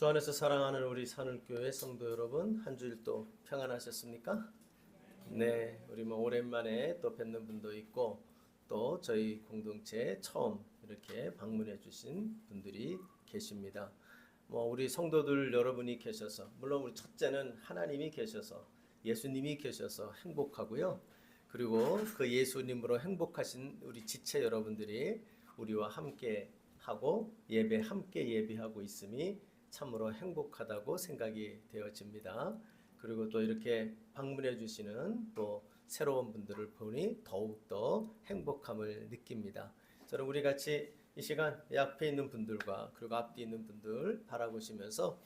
주 안에서 사랑하는 우리 산울교회 성도 여러분, 한 주일 또 평안하셨습니까? 네, 우리 오랜만에 또 뵙는 분도 있고 또 저희 공동체에 처음 이렇게 방문해 주신 분들이 계십니다. 우리 성도들 여러분이 계셔서, 물론 우리 첫째는 하나님이 계셔서, 예수님이 계셔서 행복하고요. 그리고 그 예수님으로 행복하신 우리 지체 여러분들이 우리와 함께 하고 함께 예배하고 있음이 참으로 행복하다고 생각이 되어집니다. 그리고 또 이렇게 방문해 주시는 또 새로운 분들을 보니 더욱더 행복함을 느낍니다. 저는 우리 같이 이 시간 앞에 있는 분들과 그리고 앞뒤 있는 분들 바라보시면서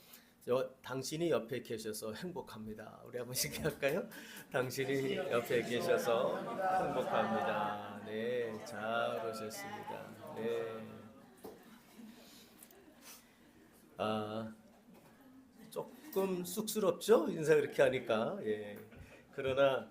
당신이 옆에 계셔서 행복합니다. 우리 한번 시작할까요? 당신이 옆에 계셔서 행복합니다. 네, 잘 오셨습니다. 네. 조금 쑥스럽죠? 인사 그렇게 하니까. 예. 그러나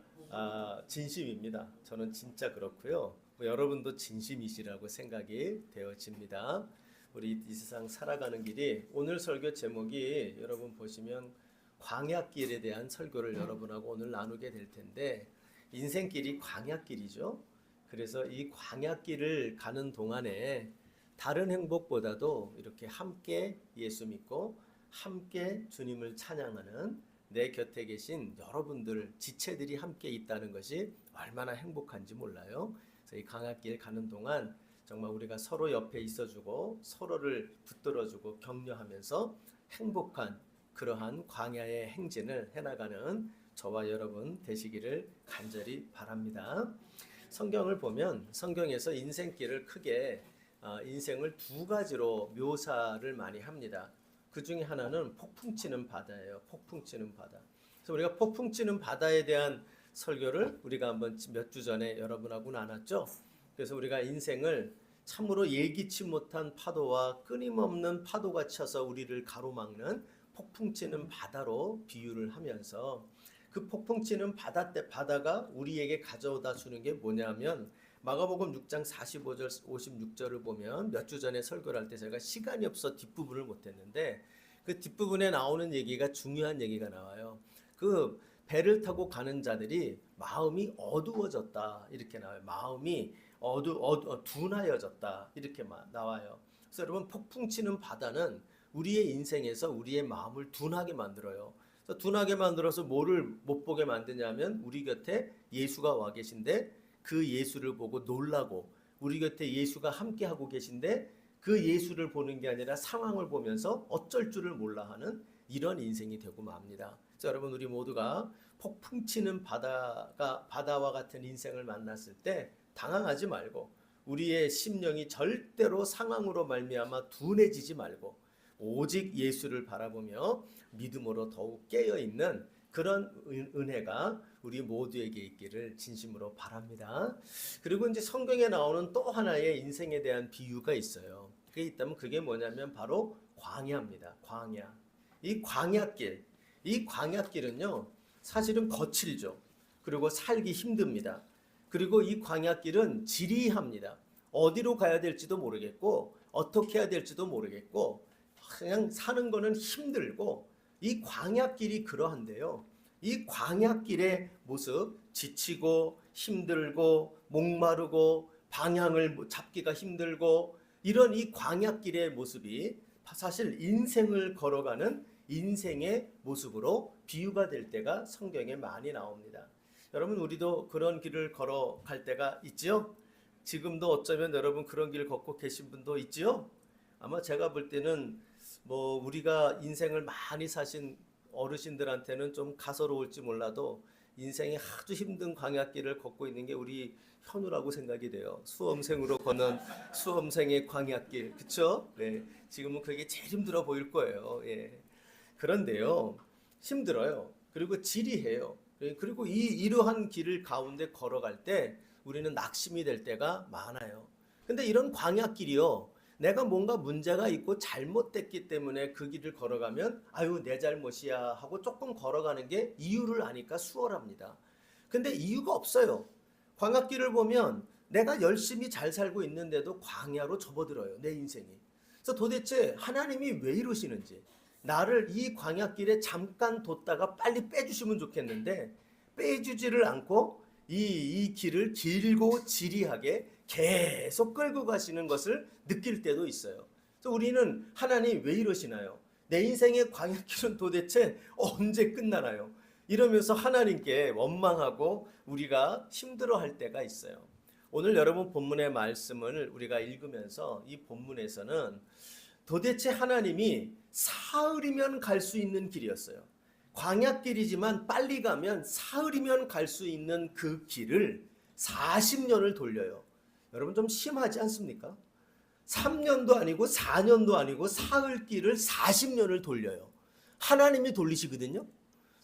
진심입니다. 저는 진짜 그렇고요. 여러분도 진심이시라고 생각이 되어집니다. 우리 이 세상 살아가는 길이, 오늘 설교 제목이 여러분 보시면 광야길에 대한 설교를 여러분하고 오늘 나누게 될 텐데, 인생길이 광야길이죠. 그래서 이 광야길을 가는 동안에 다른 행복보다도 이렇게 함께 예수 믿고 함께 주님을 찬양하는 내 곁에 계신 여러분들, 지체들이 함께 있다는 것이 얼마나 행복한지 몰라요. 그래서 이 광야길 가는 동안 정말 우리가 서로 옆에 있어주고 서로를 붙들어주고 격려하면서 행복한 그러한 광야의 행진을 해나가는 저와 여러분 되시기를 간절히 바랍니다. 성경을 보면 성경에서 인생길을 크게 인생을 두 가지로 묘사를 많이 합니다. 그 중에 하나는 폭풍 치는 바다예요. 폭풍 치는 바다. 그래서 우리가 폭풍 치는 바다에 대한 설교를 우리가 한번 몇 주 전에 여러분하고 나눴죠. 그래서 우리가 인생을 참으로 예기치 못한 파도와 끊임없는 파도가 쳐서 우리를 가로막는 폭풍 치는 바다로 비유를 하면서, 그 폭풍 치는 바다가 우리에게 가져다 주는 게 뭐냐면, 마가복음 6장 45절 56절을 보면 몇 주 전에 설교를 할 때 제가 시간이 없어 뒷부분을 못했는데, 그 뒷부분에 나오는 얘기가 중요한 얘기가 나와요. 그 배를 타고 가는 자들이 마음이 어두워졌다 이렇게 나와요. 마음이 둔하여졌다 이렇게 나와요. 그래서 여러분, 폭풍 치는 바다는 우리의 인생에서 우리의 마음을 둔하게 만들어요. 그래서 둔하게 만들어서 뭐를 못 보게 만드냐면, 우리 곁에 예수가 와 계신데 그 예수를 보고 놀라고, 우리 곁에 예수가 함께 하고 계신데 그 예수를 보는 게 아니라 상황을 보면서 어쩔 줄을 몰라 하는 이런 인생이 되고 맙니다. 그래서 여러분, 우리 모두가 폭풍 치는 바다와 같은 인생을 만났을 때 당황하지 말고, 우리의 심령이 절대로 상황으로 말미암아 둔해지지 말고 오직 예수를 바라보며 믿음으로 더욱 깨어있는 그런 은혜가 우리 모두에게 있기를 진심으로 바랍니다. 그리고 이제 성경에 나오는 또 하나의 인생에 대한 비유가 있어요. 그게 있다면 그게 뭐냐면 바로 광야입니다. 광야. 이 광야길은요, 사실은 거칠죠. 그리고 살기 힘듭니다. 그리고 이 광야길은 지리합니다. 어디로 가야 될지도 모르겠고 어떻게 해야 될지도 모르겠고 그냥 사는 거는 힘들고, 이 광야길이 그러한데요. 이 광야길의 모습, 지치고 힘들고 목마르고 방향을 잡기가 힘들고, 이런 이 광야길의 모습이 사실 인생을 걸어가는 인생의 모습으로 비유가 될 때가 성경에 많이 나옵니다. 여러분, 우리도 그런 길을 걸어갈 때가 있지요? 지금도 어쩌면 여러분 그런 길을 걷고 계신 분도 있지요? 아마 제가 볼 때는 우리가 인생을 많이 사신 어르신들한테는 좀 가소로울지 몰라도 인생이 아주 힘든 광야길을 걷고 있는 게 우리 현우라고 생각이 돼요. 수험생으로 걷는 수험생의 광야길, 그렇죠? 네, 지금은 그게 제일 힘들어 보일 거예요. 예. 그런데요, 힘들어요. 그리고 지리해요. 그리고 이러한 길을 가운데 걸어갈 때 우리는 낙심이 될 때가 많아요. 근데 이런 광야길이요, 내가 뭔가 문제가 있고 잘못됐기 때문에 그 길을 걸어가면 아유 내 잘못이야 하고 조금 걸어가는 게 이유를 아니까 수월합니다. 근데 이유가 없어요. 광야길을 보면 내가 열심히 잘 살고 있는데도 광야로 접어들어요, 내 인생이. 그래서 도대체 하나님이 왜 이러시는지, 나를 이 광야길에 잠깐 뒀다가 빨리 빼주시면 좋겠는데 빼주지를 않고 이 길을 길고 지리하게 계속 끌고 가시는 것을 느낄 때도 있어요. 그래서 우리는 하나님 왜 이러시나요? 내 인생의 광야길은 도대체 언제 끝나나요? 이러면서 하나님께 원망하고 우리가 힘들어할 때가 있어요. 오늘 여러분 본문의 말씀을 우리가 읽으면서 이 본문에서는 도대체 하나님이 사흘이면 갈 수 있는 길이었어요. 광야길이지만 빨리 가면 사흘이면 갈 수 있는 그 길을 40년을 돌려요. 여러분 좀 심하지 않습니까? 3년도 아니고 4년도 아니고 사흘 길을 40년을 돌려요. 하나님이 돌리시거든요.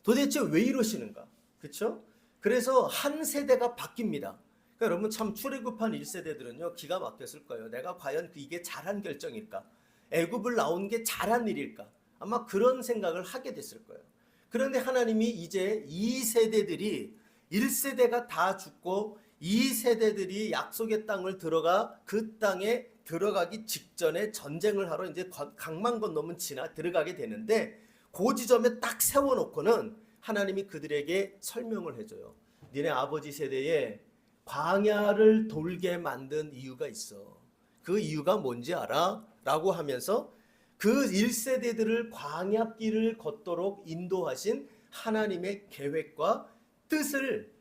도대체 왜 이러시는가? 그렇죠? 그래서 한 세대가 바뀝니다. 그러니까 여러분 참 출애굽한 1세대들은요 기가 막혔을 거예요. 내가 과연 이게 잘한 결정일까? 애굽을 나온 게 잘한 일일까? 아마 그런 생각을 하게 됐을 거예요. 그런데 하나님이 이제 2세대들이 1세대가 다 죽고 2세대들이 약속의 땅을 들어가 그 땅에 들어가기 직전에 전쟁을 하러 이제 강만 건너면 들어가게 되는데 그 지점에 딱 세워놓고는 하나님이 그들에게 설명을 해줘요. 니네 아버지 세대에 광야를 돌게 만든 이유가 있어. 그 이유가 뭔지 알아? 라고 하면서 그 1세대들을 광야길을 걷도록 인도하신 하나님의 계획과 뜻을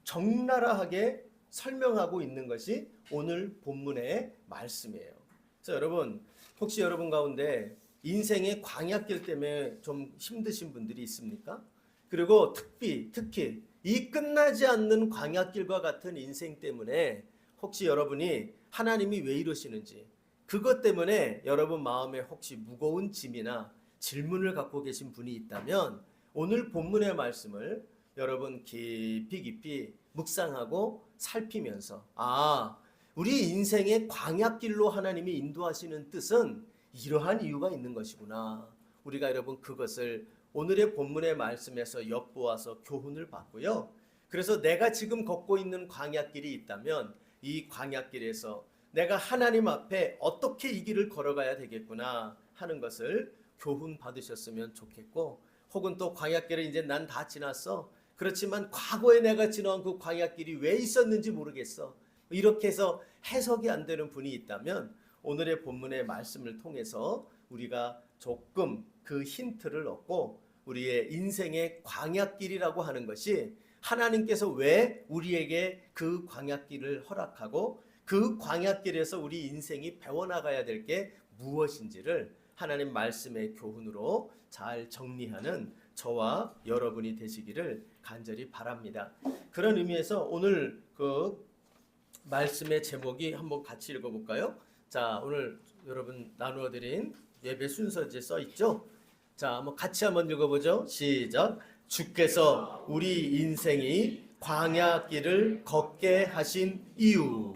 적나라하게 설명하고 있는 것이 오늘 본문의 말씀이에요. 그래서 여러분 혹시 여러분 가운데 인생의 광야길 때문에 좀 힘드신 분들이 있습니까? 그리고 특히 이 끝나지 않는 광야길과 같은 인생 때문에 혹시 여러분이 하나님이 왜 이러시는지 그것 때문에 여러분 마음에 혹시 무거운 짐이나 질문을 갖고 계신 분이 있다면 오늘 본문의 말씀을 여러분 깊이 묵상하고 살피면서 우리 인생의 광야길로 하나님이 인도하시는 뜻은 이러한 이유가 있는 것이구나. 우리가 여러분 그것을 오늘의 본문의 말씀에서 엿보아서 교훈을 받고요. 그래서 내가 지금 걷고 있는 광야길이 있다면 이 광야길에서 내가 하나님 앞에 어떻게 이 길을 걸어가야 되겠구나 하는 것을 교훈 받으셨으면 좋겠고, 혹은 또 광야길을 이제 난 다 지났어. 그렇지만 과거에 내가 지나온 그 광야길이 왜 있었는지 모르겠어. 이렇게 해서 해석이 안 되는 분이 있다면 오늘의 본문의 말씀을 통해서 우리가 조금 그 힌트를 얻고 우리의 인생의 광야길이라고 하는 것이 하나님께서 왜 우리에게 그 광야길을 허락하고 그 광야길에서 우리 인생이 배워나가야 될 게 무엇인지를 하나님 말씀의 교훈으로 잘 정리하는 저와 여러분이 되시기를 간절히 바랍니다. 그런 의미에서 오늘 그 말씀의 제목이 한번 같이 읽어볼까요? 자, 오늘 여러분 나누어드린 예배 순서지에 써 있죠? 자, 한번 같이 한번 읽어보죠. 시작. 주께서 우리 인생이 광야길을 걷게 하신 이유.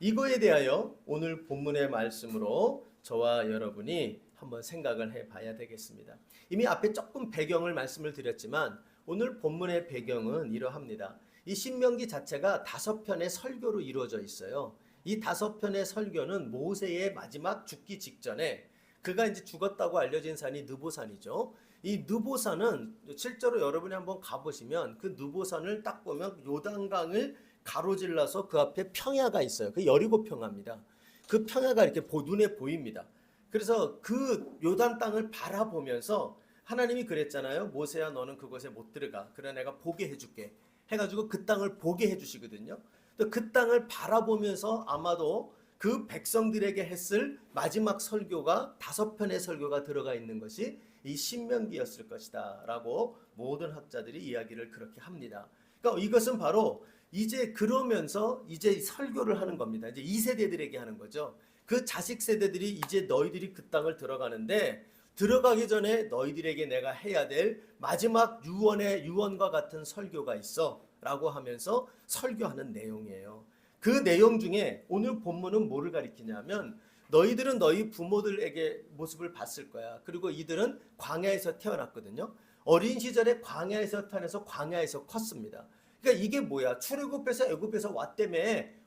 이거에 대하여 오늘 본문의 말씀으로 저와 여러분이 한번 생각을 해봐야 되겠습니다. 이미 앞에 조금 배경을 말씀을 드렸지만 오늘 본문의 배경은 이러합니다. 이 신명기 자체가 5편의 설교로 이루어져 있어요. 이 5편의 설교는 모세의 마지막 죽기 직전에 그가 이제 죽었다고 알려진 산이 느보산이죠. 이 느보산은 실제로 여러분이 한번 가보시면 그 느보산을 딱 보면 요단강을 가로질러서 그 앞에 평야가 있어요. 그 여리고 평야입니다. 그 평야가 이렇게 눈에 보입니다. 그래서 그 요단 땅을 바라보면서 하나님이 그랬잖아요. 모세야 너는 그곳에 못 들어가. 그래 내가 보게 해줄게. 해가지고 그 땅을 보게 해주시거든요. 또 그 땅을 바라보면서 아마도 그 백성들에게 했을 마지막 설교가 5편의 설교가 들어가 있는 것이 이 신명기였을 것이다 라고 모든 학자들이 이야기를 그렇게 합니다. 그러니까 이것은 바로 이제 그러면서 이제 설교를 하는 겁니다. 이제 2세대들에게 하는 거죠. 그 자식 세대들이 이제 너희들이 그 땅을 들어가는데 들어가기 전에 너희들에게 내가 해야 될 마지막 유언과 같은 설교가 있어 라고 하면서 설교하는 내용이에요. 그 내용 중에 오늘 본문은 뭐를 가리키냐면 너희들은 너희 부모들에게 모습을 봤을 거야. 그리고 이들은 광야에서 태어났거든요. 어린 시절에 광야에서 태어나서 광야에서 컸습니다. 그러니까 이게 뭐야? 출애굽해서 애굽에서 왔다며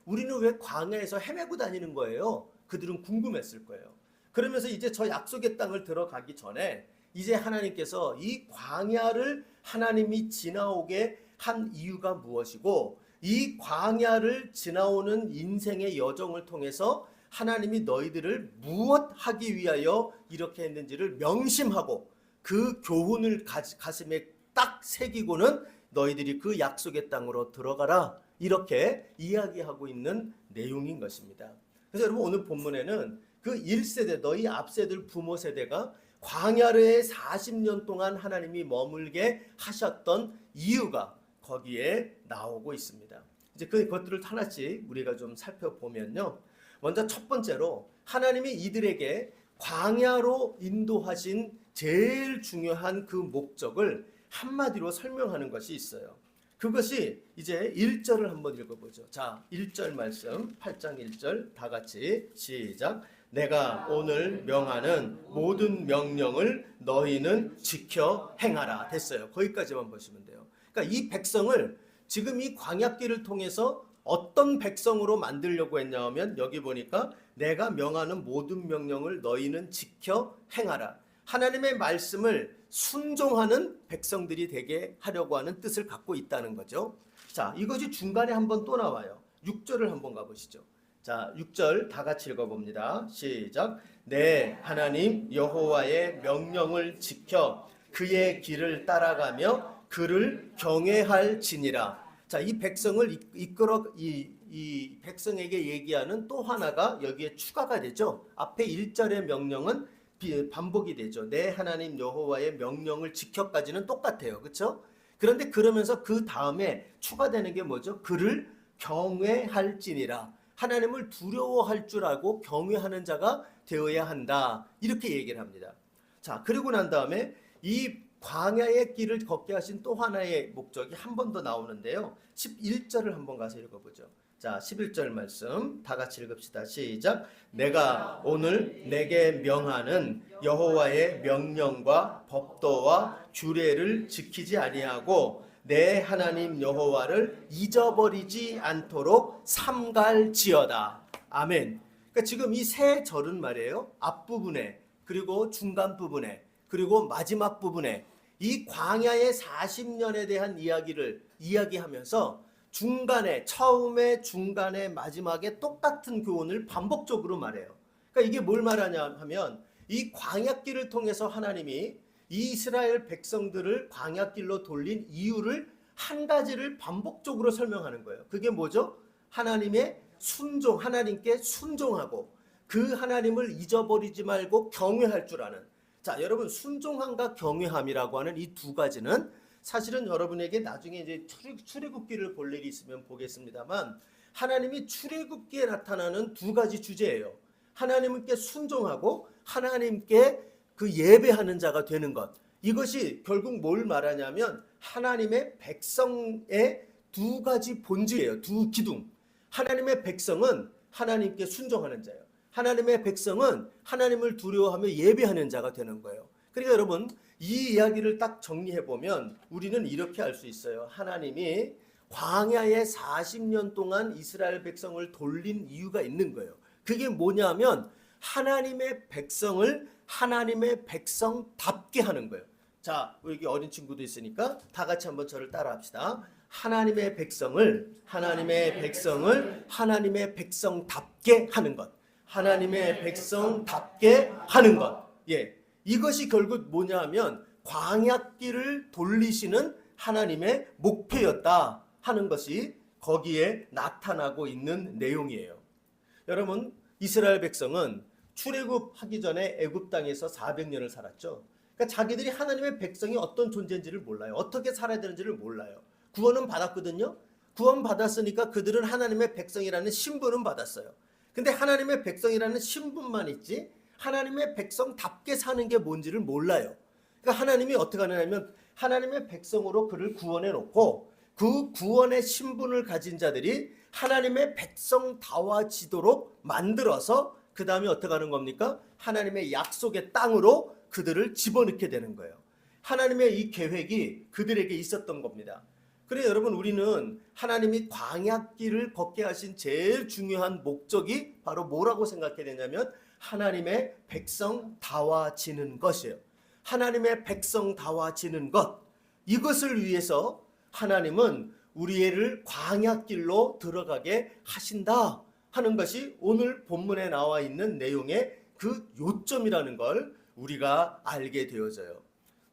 우리는 왜 광야에서 헤매고 다니는 거예요? 그들은 궁금했을 거예요. 그러면서 이제 저 약속의 땅을 들어가기 전에 이제 하나님께서 이 광야를 하나님이 지나오게 한 이유가 무엇이고, 이 광야를 지나오는 인생의 여정을 통해서 하나님이 너희들을 무엇 하기 위하여 이렇게 했는지를 명심하고 그 교훈을 가슴에 딱 새기고는 너희들이 그 약속의 땅으로 들어가라, 이렇게 이야기하고 있는 내용인 것입니다. 그래서 여러분, 오늘 본문에는 그 1세대, 너희 앞세들 부모 세대가 광야를 40년 동안 하나님이 머물게 하셨던 이유가 거기에 나오고 있습니다. 이제 그것들을 하나씩 우리가 좀 살펴보면요. 먼저 첫 번째로 하나님이 이들에게 광야로 인도하신 제일 중요한 그 목적을 한마디로 설명하는 것이 있어요. 그것이 이제 1절을 한번 읽어보죠. 자, 1절 말씀, 8장 1절 다 같이 시작. 내가 오늘 명하는 모든 명령을 너희는 지켜 행하라. 됐어요. 거기까지만 보시면 돼요. 그러니까 이 백성을 지금 이 광야길을 통해서 어떤 백성으로 만들려고 했냐 하면, 여기 보니까 내가 명하는 모든 명령을 너희는 지켜 행하라. 하나님의 말씀을 순종하는 백성들이 되게 하려고 하는 뜻을 갖고 있다는 거죠. 자, 이것이 중간에 한번 또 나와요. 6절을 한번 가보시죠. 자, 6절 다 같이 읽어봅니다. 시작. 내 하나님 여호와의 명령을 지켜 그의 길을 따라가며 그를 경외할지니라. 자, 이 백성을 이끌어 이 백성에게 얘기하는 또 하나가 여기에 추가가 되죠. 앞에 1절의 명령은 반복이 되죠. 내 하나님 여호와의 명령을 지켜까지는 똑같아요. 그렇죠? 그런데 그러면서 그 다음에 추가되는 게 뭐죠? 그를 경외할지니라. 하나님을 두려워할 줄 알고 경외하는 자가 되어야 한다. 이렇게 얘기를 합니다. 자, 그리고 난 다음에 이 광야의 길을 걷게 하신 또 하나의 목적이 한 번 더 나오는데요. 11절을 한번 가서 읽어보죠. 자, 11절 말씀 다 같이 읽읍시다. 시작. 내가 오늘 내게 명하는 여호와의 명령과 법도와 규례를 지키지 아니하고 내 하나님 여호와를 잊어버리지 않도록 삼갈지어다. 아멘. 그러니까 지금 이 세 절은 말이에요. 앞부분에, 그리고 중간 부분에, 그리고 마지막 부분에 이 광야의 40년에 대한 이야기를 이야기하면서 중간에, 처음에, 중간에, 마지막에 똑같은 교훈을 반복적으로 말해요. 그러니까 이게 뭘 말하냐 하면, 이 광야길을 통해서 하나님이 이스라엘 백성들을 광야길로 돌린 이유를 한 가지를 반복적으로 설명하는 거예요. 그게 뭐죠? 하나님의 순종, 하나님께 순종하고 그 하나님을 잊어버리지 말고 경외할 줄 아는. 자, 여러분, 순종함과 경외함이라고 하는 이 두 가지는 사실은 여러분에게 나중에 이제 출애굽기를 볼 일이 있으면 보겠습니다만, 하나님이 출애굽기에 나타나는 두 가지 주제예요. 하나님께 순종하고 하나님께 그 예배하는 자가 되는 것. 이것이 결국 뭘 말하냐면 하나님의 백성의 두 가지 본질이에요. 두 기둥. 하나님의 백성은 하나님께 순종하는 자예요. 하나님의 백성은 하나님을 두려워하며 예배하는 자가 되는 거예요. 그러니까 여러분, 이 이야기를 딱 정리해 보면 우리는 이렇게 알 수 있어요. 하나님이 광야에 40년 동안 이스라엘 백성을 돌린 이유가 있는 거예요. 그게 뭐냐면 하나님의 백성을 하나님의 백성답게 하는 거예요. 자, 여기 어린 친구도 있으니까 다 같이 한번 저를 따라합시다. 하나님의 백성을 하나님의 백성답게 하는 것. 하나님의 백성답게 하는 것. 예. 이것이 결국 뭐냐 하면 광야길을 돌리시는 하나님의 목표였다 하는 것이 거기에 나타나고 있는 내용이에요. 여러분, 이스라엘 백성은 출애굽하기 전에 애굽 땅에서 400년을 살았죠. 그러니까 자기들이 하나님의 백성이 어떤 존재인지를 몰라요. 어떻게 살아야 되는지를 몰라요. 구원은 받았거든요. 구원 받았으니까 그들은 하나님의 백성이라는 신분은 받았어요. 근데 하나님의 백성이라는 신분만 있지 하나님의 백성답게 사는 게 뭔지를 몰라요. 그러니까 하나님이 어떻게 하냐면 하나님의 백성으로 그를 구원해 놓고 그 구원의 신분을 가진 자들이 하나님의 백성다워지도록 만들어서 그 다음에 어떻게 하는 겁니까? 하나님의 약속의 땅으로 그들을 집어넣게 되는 거예요. 하나님의 이 계획이 그들에게 있었던 겁니다. 그래 여러분, 우리는 하나님이 광야길을 걷게 하신 제일 중요한 목적이 바로 뭐라고 생각해야 되냐면 하나님의 백성다워지는 것이에요. 하나님의 백성다워지는 것, 이것을 위해서 하나님은 우리를 광야길로 들어가게 하신다 하는 것이 오늘 본문에 나와 있는 내용의 그 요점이라는 걸 우리가 알게 되어져요.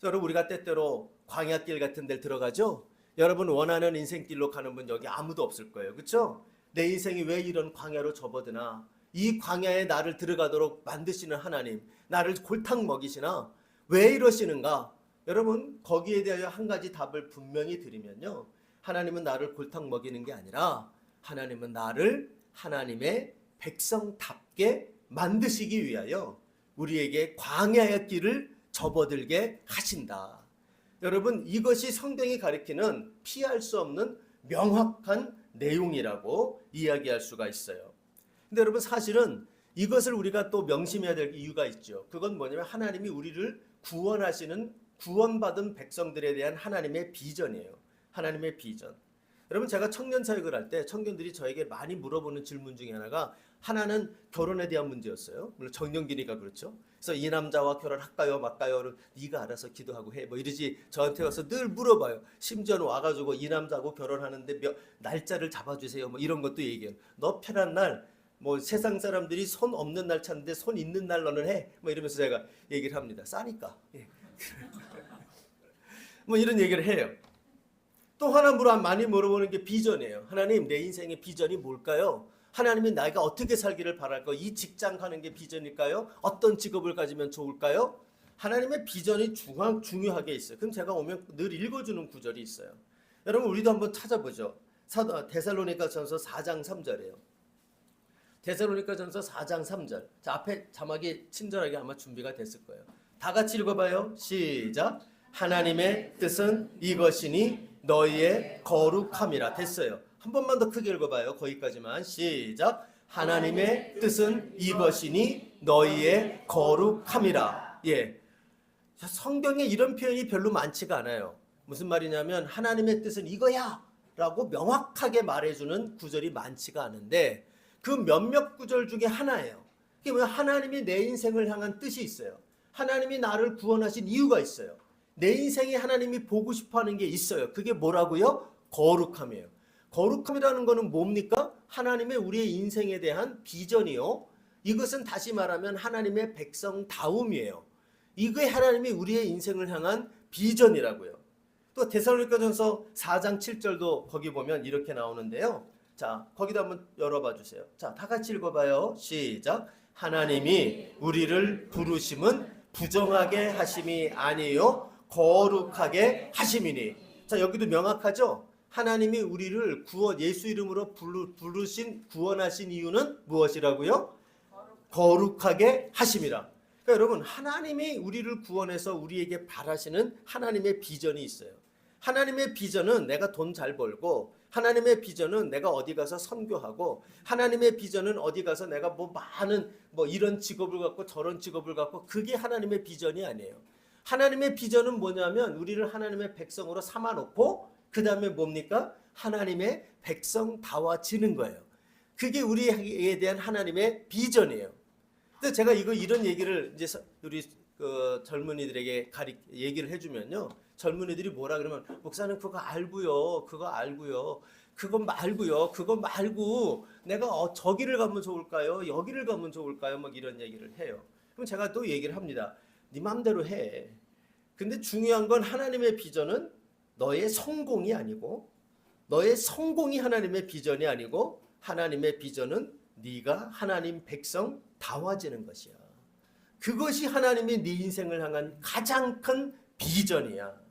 여러분, 우리가 때때로 광야길 같은 데 들어가죠. 여러분 원하는 인생길로 가는 분 여기 아무도 없을 거예요. 그렇죠? 내 인생이 왜 이런 광야로 접어드나, 이 광야에 나를 들어가도록 만드시는 하나님, 나를 골탕 먹이시나 왜 이러시는가? 여러분, 거기에 대하여 한 가지 답을 분명히 드리면요, 하나님은 나를 골탕 먹이는 게 아니라 하나님은 나를 하나님의 백성답게 만드시기 위하여 우리에게 광야의 길을 접어들게 하신다. 여러분, 이것이 성경이 가리키는 피할 수 없는 명확한 내용이라고 이야기할 수가 있어요. 근데 여러분, 사실은 이것을 우리가 또 명심해야 될 이유가 있죠. 그건 뭐냐면 하나님이 우리를 구원하시는, 구원받은 백성들에 대한 하나님의 비전이에요. 하나님의 비전. 여러분, 제가 청년 사역을 할 때 청년들이 저에게 많이 물어보는 질문 중에 하나가, 하나는 결혼에 대한 문제였어요. 물론 정년기니까 그렇죠. 그래서 이 남자와 결혼할까요 말까요? 네가 알아서 기도하고 해. 뭐 이러지 저한테 와서 늘 물어봐요. 심지어는 와가지고 이 남자하고 결혼하는데 날짜를 잡아주세요. 뭐 이런 것도 얘기해요. 너 편한 날, 뭐 세상 사람들이 손 없는 날 찾는데 손 있는 날 너는 해. 뭐 이러면서 제가 얘기를 합니다. 싸니까. 예. 뭐 이런 얘기를 해요. 또 하나 많이 물어보는 게 비전이에요. 하나님, 내 인생의 비전이 뭘까요? 하나님이 내가 어떻게 살기를 바랄까요? 이 직장 가는 게 비전일까요? 어떤 직업을 가지면 좋을까요? 하나님의 비전이 중요하게 있어요. 그럼 제가 오면 늘 읽어주는 구절이 있어요. 여러분, 우리도 한번 찾아보죠. 데살로니가전서 4장 3절이에요. 데살로니가전서 4장 3절. 자, 앞에 자막이 친절하게 아마 준비가 됐을 거예요. 다 같이 읽어봐요. 시작. 하나님의 뜻은 이것이니 너희의 거룩함이라. 됐어요. 한 번만 더 크게 읽어봐요. 거기까지만. 시작. 하나님의 뜻은 이것이니 너희의 거룩함이라. 예. 성경에 이런 표현이 별로 많지가 않아요. 무슨 말이냐면 하나님의 뜻은 이거야 라고 명확하게 말해주는 구절이 많지가 않은데, 그 몇몇 구절 중에 하나예요. 그게 뭐냐? 하나님이 내 인생을 향한 뜻이 있어요. 하나님이 나를 구원하신 이유가 있어요. 내 인생에 하나님이 보고 싶어하는 게 있어요. 그게 뭐라고요? 거룩함이에요. 거룩함이라는 거는 뭡니까? 하나님의 우리의 인생에 대한 비전이요. 이것은 다시 말하면 하나님의 백성다움이에요. 이게 하나님이 우리의 인생을 향한 비전이라고요. 또 데살로니가전서 4장 7절도 거기 보면 이렇게 나오는데요. 자, 거기다 한번 열어봐 주세요. 자, 다 같이 읽어봐요. 시작. 하나님이 우리를 부르심은 부정하게 하심이 아니요 거룩하게 하심이니. 자, 여기도 명확하죠? 하나님이 우리를 예수 이름으로 구원하신 이유는 무엇이라고요? 거룩하게 하심이라. 그러니까 여러분, 하나님이 우리를 구원해서 우리에게 바라시는 하나님의 비전이 있어요. 하나님의 비전은 내가 돈 잘 벌고, 하나님의 비전은 내가 어디 가서 선교하고, 하나님의 비전은 어디 가서 내가 많은 이런 직업을 갖고 저런 직업을 갖고, 그게 하나님의 비전이 아니에요. 하나님의 비전은 뭐냐면 우리를 하나님의 백성으로 삼아놓고 그 다음에 뭡니까? 하나님의 백성다워지는 거예요. 그게 우리에 대한 하나님의 비전이에요. 근데 제가 이런 얘기를 이제 우리 젊은이들에게 얘기를 해주면요, 젊은이들이 뭐라 그러면, 목사님 그거 알고요, 그거 말고 내가 저기를 가면 좋을까요? 여기를 가면 좋을까요? 막 이런 얘기를 해요. 그럼 제가 또 얘기를 합니다. 네 맘대로 해. 근데 중요한 건 하나님의 비전은 너의 성공이 아니고, 너의 성공이 하나님의 비전이 아니고, 하나님의 비전은 네가 하나님 백성 다워지는 것이야. 그것이 하나님이 네 인생을 향한 가장 큰 비전이야.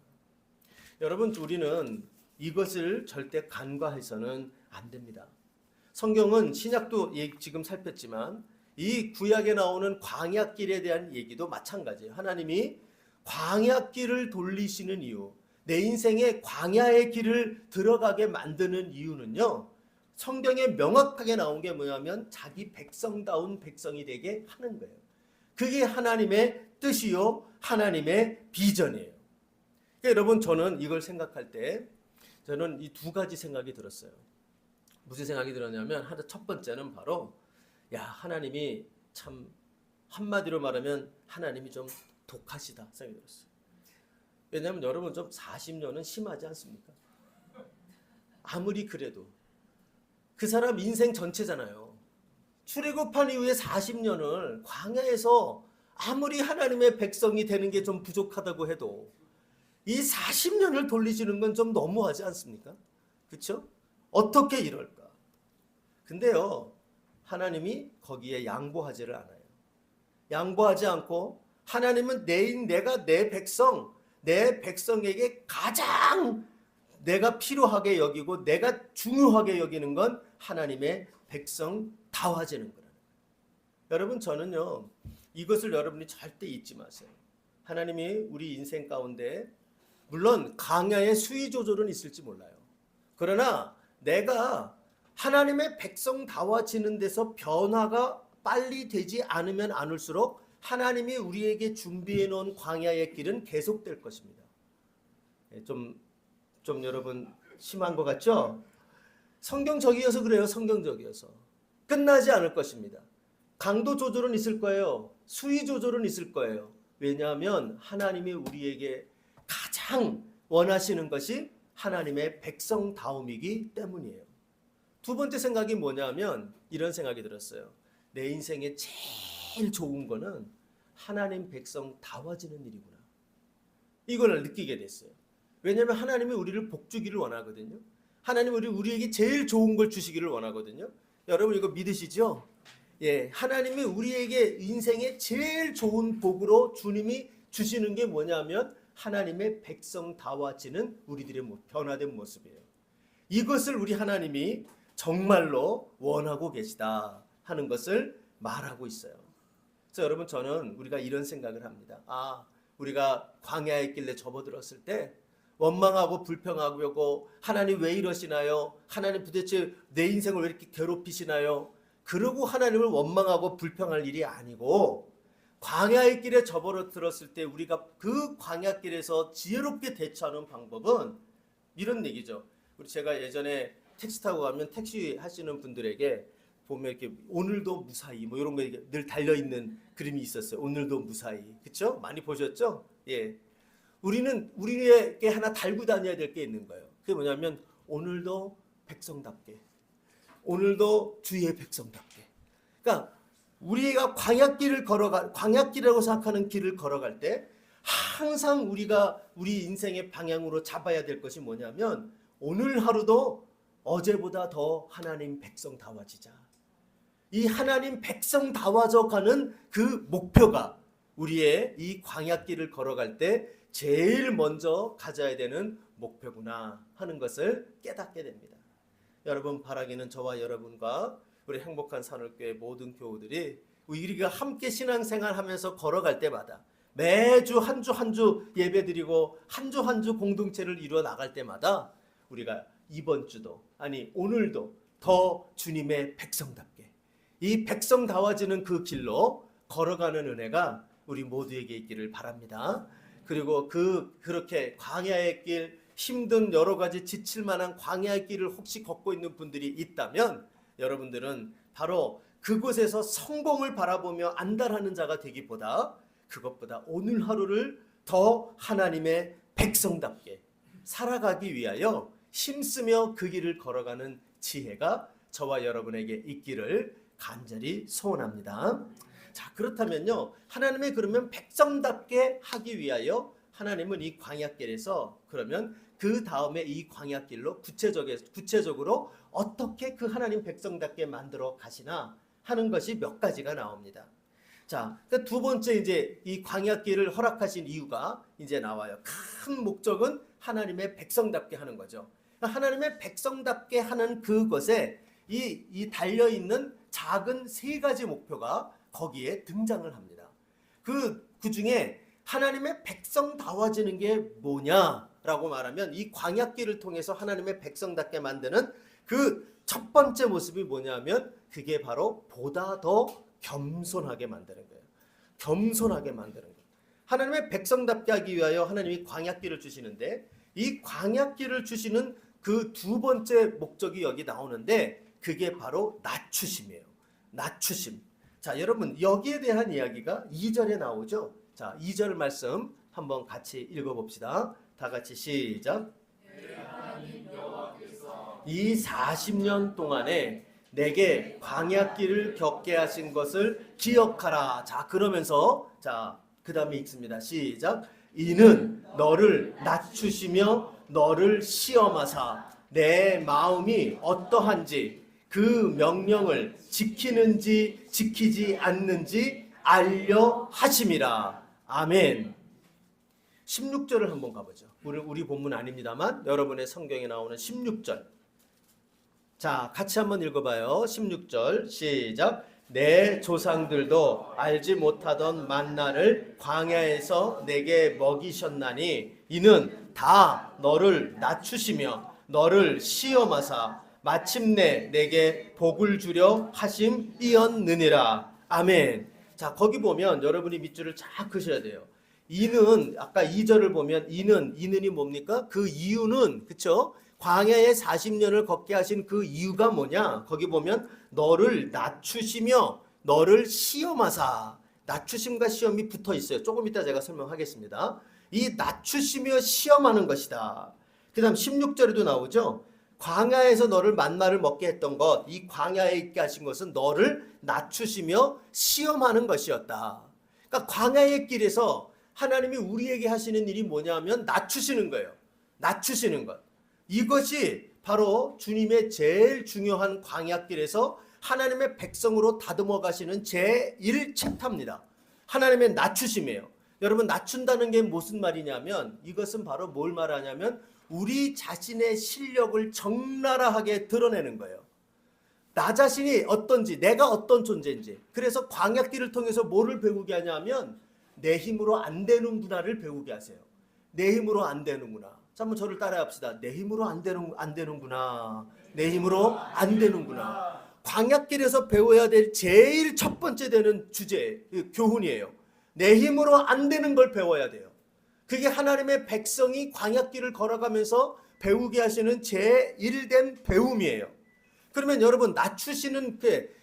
여러분, 우리는 이것을 절대 간과해서는 안 됩니다. 성경은 신약도 지금 살폈지만 이 구약에 나오는 광야길에 대한 얘기도 마찬가지예요. 하나님이 광야길을 돌리시는 이유, 내 인생에 광야의 길을 들어가게 만드는 이유는요, 성경에 명확하게 나온 게 뭐냐면 자기 백성다운 백성이 되게 하는 거예요. 그게 하나님의 뜻이요, 하나님의 비전이에요. 그러니까 여러분, 저는 이걸 생각할 때 저는 이 두 가지 생각이 들었어요. 무슨 생각이 들었냐면, 첫 번째는 바로 하나님이 참 한마디로 말하면 하나님이 좀 독하시다 생각이 들었어요. 왜냐하면 여러분 좀 40년은 심하지 않습니까? 아무리 그래도 그 사람 인생 전체잖아요. 출애굽한 이후에 40년을 광야에서 아무리 하나님의 백성이 되는 게 좀 부족하다고 해도 이 40년을 돌리시는 건 좀 너무하지 않습니까? 그렇죠? 어떻게 이럴까? 근데요, 하나님이 거기에 양보하지를 않아요. 양보하지 않고 하나님은 내가 내 백성에게 가장 내가 필요하게 여기고 내가 중요하게 여기는 건 하나님의 백성다워지는 거라는 거예요. 여러분, 저는요, 이것을 여러분이 절대 잊지 마세요. 하나님이 우리 인생 가운데 물론 광야의 수위 조절은 있을지 몰라요. 그러나 내가 하나님의 백성다워지는 데서 변화가 빨리 되지 않으면 않을수록 하나님이 우리에게 준비해 놓은 광야의 길은 계속될 것입니다. 좀 여러분 심한 것 같죠? 성경적이어서 그래요. 성경적이어서. 끝나지 않을 것입니다. 강도 조절은 있을 거예요. 수위 조절은 있을 거예요. 왜냐하면 하나님이 우리에게 가장 원하시는 것이 하나님의 백성다움이기 때문이에요. 두 번째 생각이 뭐냐면 이런 생각이 들었어요. 내 인생에 제일 좋은 거는 하나님 백성다워지는 일이구나. 이걸 느끼게 됐어요. 왜냐하면 하나님이 우리를 복주기를 원하거든요. 하나님이 우리에게 제일 좋은 걸 주시기를 원하거든요. 여러분 이거 믿으시죠? 예, 하나님이 우리에게 인생에 제일 좋은 복으로 주님이 주시는 게 뭐냐면 하나님의 백성다워지는 우리들의 변화된 모습이에요. 이것을 우리 하나님이 정말로 원하고 계시다 하는 것을 말하고 있어요. 그래서 여러분 저는 우리가 이런 생각을 합니다. 우리가 광야의 길에 접어들었을 때 원망하고 불평하고 하나님 왜 이러시나요? 하나님 도대체 내 인생을 왜 이렇게 괴롭히시나요? 그러고 하나님을 원망하고 불평할 일이 아니고 광야의 길에 접어들었을 때 우리가 그 광야길에서 지혜롭게 대처하는 방법은 이런 얘기죠. 제가 예전에 택시 타고 가면 택시 하시는 분들에게 보면 이렇게 오늘도 무사히 뭐 이런 거 늘 달려 있는 그림이 있었어요. 오늘도 무사히. 그렇죠? 많이 보셨죠? 예. 우리에게 하나 달고 다녀야 될 게 있는 거예요. 그게 뭐냐면 오늘도 백성답게. 오늘도 주의 백성답게. 그러니까 우리가 광야길이라고 생각하는 길을 걸어갈 때 항상 우리가 우리 인생의 방향으로 잡아야 될 것이 뭐냐면 오늘 하루도 어제보다 더 하나님 백성다워지자. 이 하나님 백성다워져 가는 그 목표가 우리의 이 광야길을 걸어갈 때 제일 먼저 가져야 되는 목표구나 하는 것을 깨닫게 됩니다. 여러분 바라기는 저와 여러분과 우리 행복한 산울교회 모든 교우들이 우리가 함께 신앙생활하면서 걸어갈 때마다 매주 한 주 예배드리고 한 주 공동체를 이루어 나갈 때마다 우리가 이번 주도 오늘도 더 주님의 백성답게 이 백성다워지는 그 길로 걸어가는 은혜가 우리 모두에게 있기를 바랍니다. 그리고 그렇게 광야의 길 힘든 여러 가지 지칠 만한 광야의 길을 혹시 걷고 있는 분들이 있다면 여러분들은 바로 그곳에서 성공을 바라보며 안달하는 자가 되기보다 그것보다 오늘 하루를 더 하나님의 백성답게 살아가기 위하여 힘쓰며 그 길을 걸어가는 지혜가 저와 여러분에게 있기를 간절히 소원합니다. 자, 그렇다면요. 하나님의 그러면 백성답게 하기 위하여 하나님은 이 광야길에서 그러면 그 다음에 이 광야길로 구체적으로 어떻게 그 하나님 백성답게 만들어 가시나 하는 것이 몇 가지가 나옵니다. 자, 두 번째 이제 이 광야길을 허락하신 이유가 이제 나와요. 큰 목적은 하나님의 백성답게 하는 거죠. 하나님의 백성답게 하는 그것에 이 달려있는 작은 세 가지 목표가 거기에 등장을 합니다. 그 중에 하나님의 백성다워지는 게 뭐냐라고 말하면 이 광야길을 통해서 하나님의 백성답게 만드는 그 첫 번째 모습이 뭐냐면 그게 바로 보다 더 겸손하게 만드는 거예요. 겸손하게 만드는 거예요. 하나님의 백성답게 하기 위하여 하나님이 광야길을 주시는데 이 광야길을 주시는 그 두 번째 목적이 여기 나오는데 그게 바로 낮추심이에요. 낮추심. 자, 여러분 여기에 대한 이야기가 2절에 나오죠. 자, 2절 말씀 한번 같이 읽어봅시다. 다 같이 시작. 이 40년 동안에 내게 광야길을 겪게 하신 것을 기억하라. 자, 그러면서 자, 그 다음에 읽습니다. 시작. 이는 너를 낮추시며 너를 시험하사 내 마음이 어떠한지 그 명령을 지키는지 지키지 않는지 알려 하심이라. 아멘. 16절을 한번 가보죠. 우리 본문 아닙니다만 여러분의 성경에 나오는 16절. 자, 같이 한번 읽어봐요. 16절 시작. 내 조상들도 알지 못하던 만나를 광야에서 내게 먹이셨나니 이는 다 너를 낮추시며 너를 시험하사 마침내 내게 복을 주려 하심이었느니라. 아멘. 자, 거기 보면 여러분이 밑줄을 쫙 그셔야 돼요. 이는 아까 2절을 보면 이는이 뭡니까? 그 이유는 그쵸? 광야에 40년을 걷게 하신 그 이유가 뭐냐? 거기 보면 너를 낮추시며 너를 시험하사. 낮추심과 시험이 붙어 있어요. 조금 이따 제가 설명하겠습니다. 이 낮추시며 시험하는 것이다. 그 다음 16절에도 나오죠. 광야에서 너를 만나를 먹게 했던 것, 이 광야에 있게 하신 것은 너를 낮추시며 시험하는 것이었다. 그러니까 광야의 길에서 하나님이 우리에게 하시는 일이 뭐냐면 낮추시는 거예요. 낮추시는 것. 이것이 바로 주님의 제일 중요한 광야길에서 하나님의 백성으로 다듬어 가시는 제1챕터입니다. 하나님의 낮추심이에요. 여러분, 낮춘다는 게 무슨 말이냐면 이것은 바로 뭘 말하냐면 우리 자신의 실력을 적나라하게 드러내는 거예요. 나 자신이 어떤지, 내가 어떤 존재인지. 그래서 광야길을 통해서 뭐를 배우게 하냐면 내 힘으로 안 되는구나를 배우게 하세요. 내 힘으로 안 되는구나. 자, 한번 저를 따라 합시다. 내 힘으로 안 되는구나. 내 힘으로 안 되는구나. 광야길에서 배워야 될 제일 첫 번째 되는 주제, 교훈이에요. 내 힘으로 안 되는 걸 배워야 돼요. 그게 하나님의 백성이 광야길을 걸어가면서 배우게 하시는 제1된 배움이에요. 그러면 여러분, 낮추시는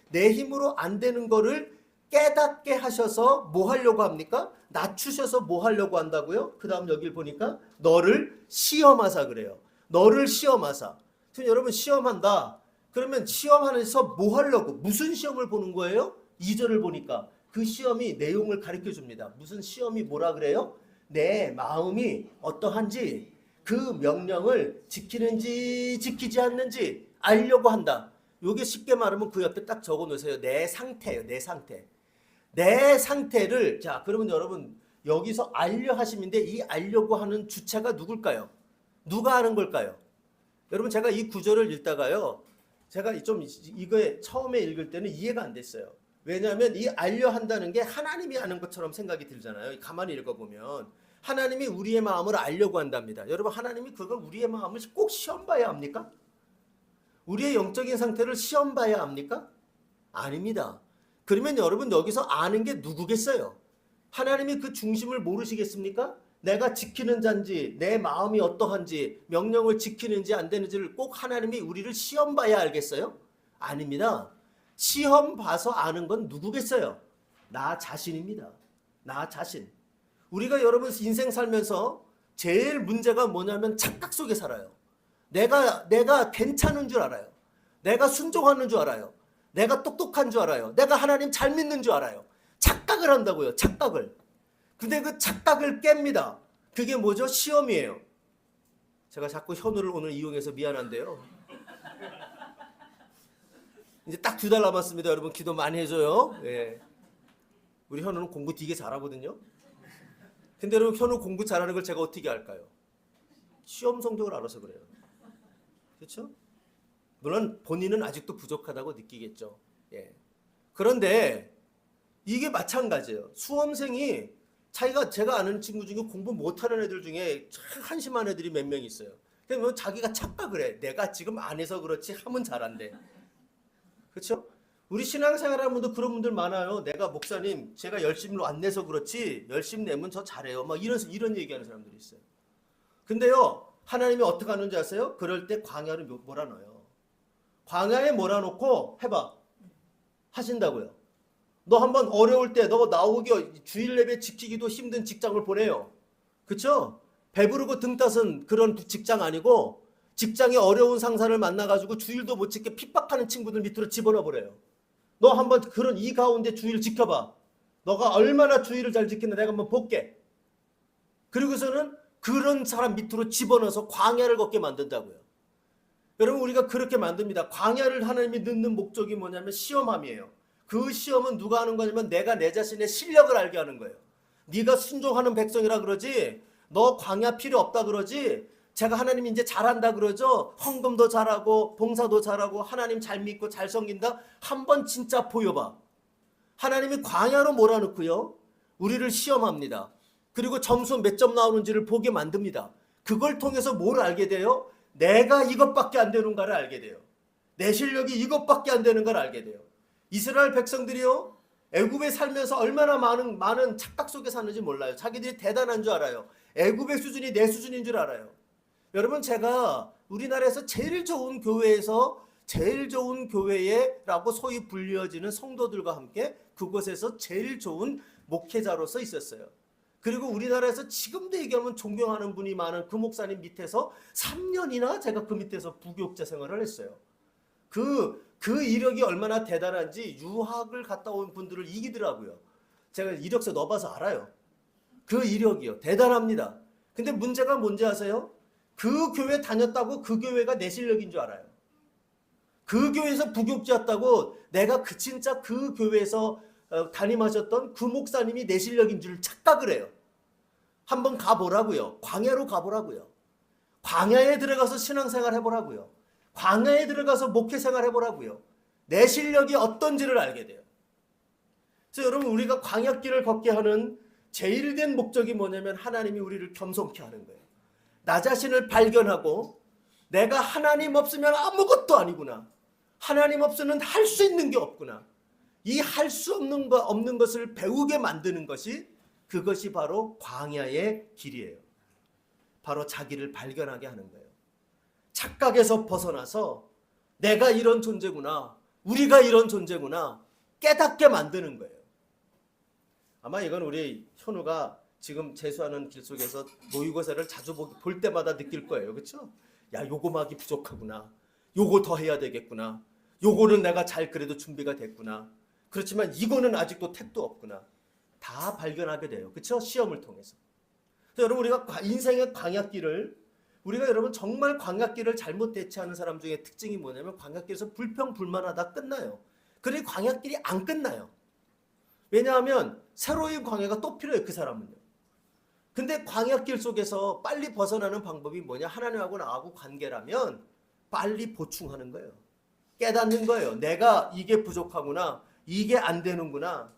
내 힘으로 안 되는 거를 깨닫게 하셔서 뭐 하려고 합니까? 낮추셔서 뭐 하려고 한다고요? 그 다음 여기를 보니까 너를 시험하사 그래요. 너를 시험하사. 그럼 여러분 시험한다. 그러면 시험하면서 뭐 하려고? 무슨 시험을 보는 거예요? 2절을 보니까 그 시험이 내용을 가르쳐 줍니다. 무슨 시험이 뭐라 그래요? 내 마음이 어떠한지 그 명령을 지키는지 지키지 않는지 알려고 한다. 요게 쉽게 말하면 그 옆에 딱 적어 놓으세요. 내 상태예요. 내 상태. 내 상태를 자, 그러면 여러분 여기서 알려 하심인데 이 알려고 하는 주체가 누굴까요? 누가 하는 걸까요? 여러분, 제가 이 구절을 읽다가요. 제가 좀 이거에 처음에 읽을 때는 이해가 안 됐어요. 왜냐하면 이 알려 한다는 게 하나님이 하는 것처럼 생각이 들잖아요. 가만히 읽어보면 하나님이 우리의 마음을 알려고 한답니다. 여러분, 하나님이 그걸 우리의 마음을 꼭 시험 봐야 합니까? 우리의 영적인 상태를 시험 봐야 합니까? 아닙니다. 그러면 여러분 여기서 아는 게 누구겠어요? 하나님이 그 중심을 모르시겠습니까? 내가 지키는 자인지 내 마음이 어떠한지 명령을 지키는지 안 되는지를 꼭 하나님이 우리를 시험 봐야 알겠어요? 아닙니다. 시험 봐서 아는 건 누구겠어요? 나 자신입니다. 나 자신. 우리가 여러분 인생 살면서 제일 문제가 뭐냐면 착각 속에 살아요. 내가 괜찮은 줄 알아요. 내가 순종하는 줄 알아요. 내가 똑똑한 줄 알아요. 내가 하나님 잘 믿는 줄 알아요. 착각을 한다고요. 착각을. 근데 그 착각을 깹니다. 그게 뭐죠? 시험이에요. 제가 자꾸 현우를 오늘 이용해서 미안한데요. 이제 딱 2달 남았습니다. 여러분 기도 많이 해줘요. 예. 우리 현우는 공부 되게 잘하거든요. 근데 여러분 현우 공부 잘하는 걸 제가 어떻게 알까요? 시험 성적을 알아서 그래요. 그렇죠? 물론 본인은 아직도 부족하다고 느끼겠죠. 예. 그런데 이게 마찬가지예요. 수험생이 제가 아는 친구 중에 공부 못하는 애들 중에 참 한심한 애들이 몇 명 있어요. 그러면 자기가 착각을 해. 내가 지금 안 해서 그렇지 하면 잘한대. 그렇죠? 우리 신앙생활하는 분도 그런 분들 많아요. 내가 목사님 제가 열심히 안 내서 그렇지 열심히 내면 저 잘해요. 막 이런 얘기하는 사람들이 있어요. 근데요. 하나님이 어떻게 하는지 아세요? 그럴 때 광야를 몰아넣어요. 광야에 몰아놓고 해봐. 하신다고요. 너 한번 어려울 때 너 나오기 주일 예배 지키기도 힘든 직장을 보내요. 그쵸? 배부르고 등 따선 그런 직장 아니고 직장에 어려운 상사를 만나가지고 주일도 못 지켜 핍박하는 친구들 밑으로 집어넣어 버려요. 너 한번 그런 이 가운데 주일 지켜봐. 너가 얼마나 주일을 잘 지키나 내가 한번 볼게. 그리고서는 그런 사람 밑으로 집어넣어서 광야를 걷게 만든다고요. 여러분 우리가 그렇게 만듭니다. 광야를 하나님이 넣는 목적이 뭐냐면 시험함이에요. 그 시험은 누가 하는 거냐면 내가 내 자신의 실력을 알게 하는 거예요. 네가 순종하는 백성이라 그러지 너 광야 필요 없다 그러지 제가 하나님 이제 잘한다 그러죠. 헌금도 잘하고 봉사도 잘하고 하나님 잘 믿고 잘 섬긴다. 한번 진짜 보여봐. 하나님이 광야로 몰아넣고요. 우리를 시험합니다. 그리고 점수 몇 점 나오는지를 보게 만듭니다. 그걸 통해서 뭘 알게 돼요? 내가 이것밖에 안 되는가를 알게 돼요. 내 실력이 이것밖에 안 되는 걸 알게 돼요. 이스라엘 백성들이요. 애굽에 살면서 얼마나 많은 착각 속에 사는지 몰라요. 자기들이 대단한 줄 알아요. 애굽의 수준이 내 수준인 줄 알아요. 여러분 제가 우리나라에서 제일 좋은 교회라고 소위 불려지는 성도들과 함께 그곳에서 제일 좋은 목회자로서 있었어요. 그리고 우리나라에서 지금도 얘기하면 존경하는 분이 많은 그 목사님 밑에서 3년이나 제가 그 밑에서 부교육자 생활을 했어요. 그 이력이 얼마나 대단한지 유학을 갔다 온 분들을 이기더라고요. 제가 이력서 넣어봐서 알아요. 그 이력이요. 대단합니다. 근데 문제가 뭔지 아세요? 그 교회 다녔다고 그 교회가 내 실력인 줄 알아요. 그 교회에서 부교육자였다고 내가 진짜 그 교회에서 담임하셨던 그 목사님이 내 실력인 줄 착각을 해요. 한번 가보라고요. 광야로 가보라고요. 광야에 들어가서 신앙생활 해보라고요. 광야에 들어가서 목회생활 해보라고요. 내 실력이 어떤지를 알게 돼요. 그래서 여러분 우리가 광야길을 걷게 하는 제일 된 목적이 뭐냐면 하나님이 우리를 겸손케 하는 거예요. 나 자신을 발견하고 내가 하나님 없으면 아무것도 아니구나. 하나님 없으면 할 수 있는 게 없구나. 이 할 수 없는 것을 배우게 만드는 것이 그것이 바로 광야의 길이에요. 바로 자기를 발견하게 하는 거예요. 착각에서 벗어나서 내가 이런 존재구나. 우리가 이런 존재구나. 깨닫게 만드는 거예요. 아마 이건 우리 현우가 지금 재수하는 길 속에서 모의고사를 자주 볼 때마다 느낄 거예요. 그렇죠? 야, 요거막이 부족하구나. 요거 더 해야 되겠구나. 요거는 내가 잘 그래도 준비가 됐구나. 그렇지만 이거는 아직도 택도 없구나. 다 발견하게 돼요. 그렇죠? 시험을 통해서. 그래서 여러분 우리가 인생의 광야길을 우리가 여러분 정말 광야길을 잘못 대처하는 사람 중에 특징이 뭐냐면 광야길에서 불평불만하다 끝나요. 그러니 광야길이 안 끝나요. 왜냐하면 새로운 광야가 또 필요해요. 그 사람은요. 근데 광야길 속에서 빨리 벗어나는 방법이 뭐냐? 하나님하고 나하고 관계라면 빨리 보충하는 거예요. 깨닫는 거예요. 내가 이게 부족하구나. 이게 안 되는구나.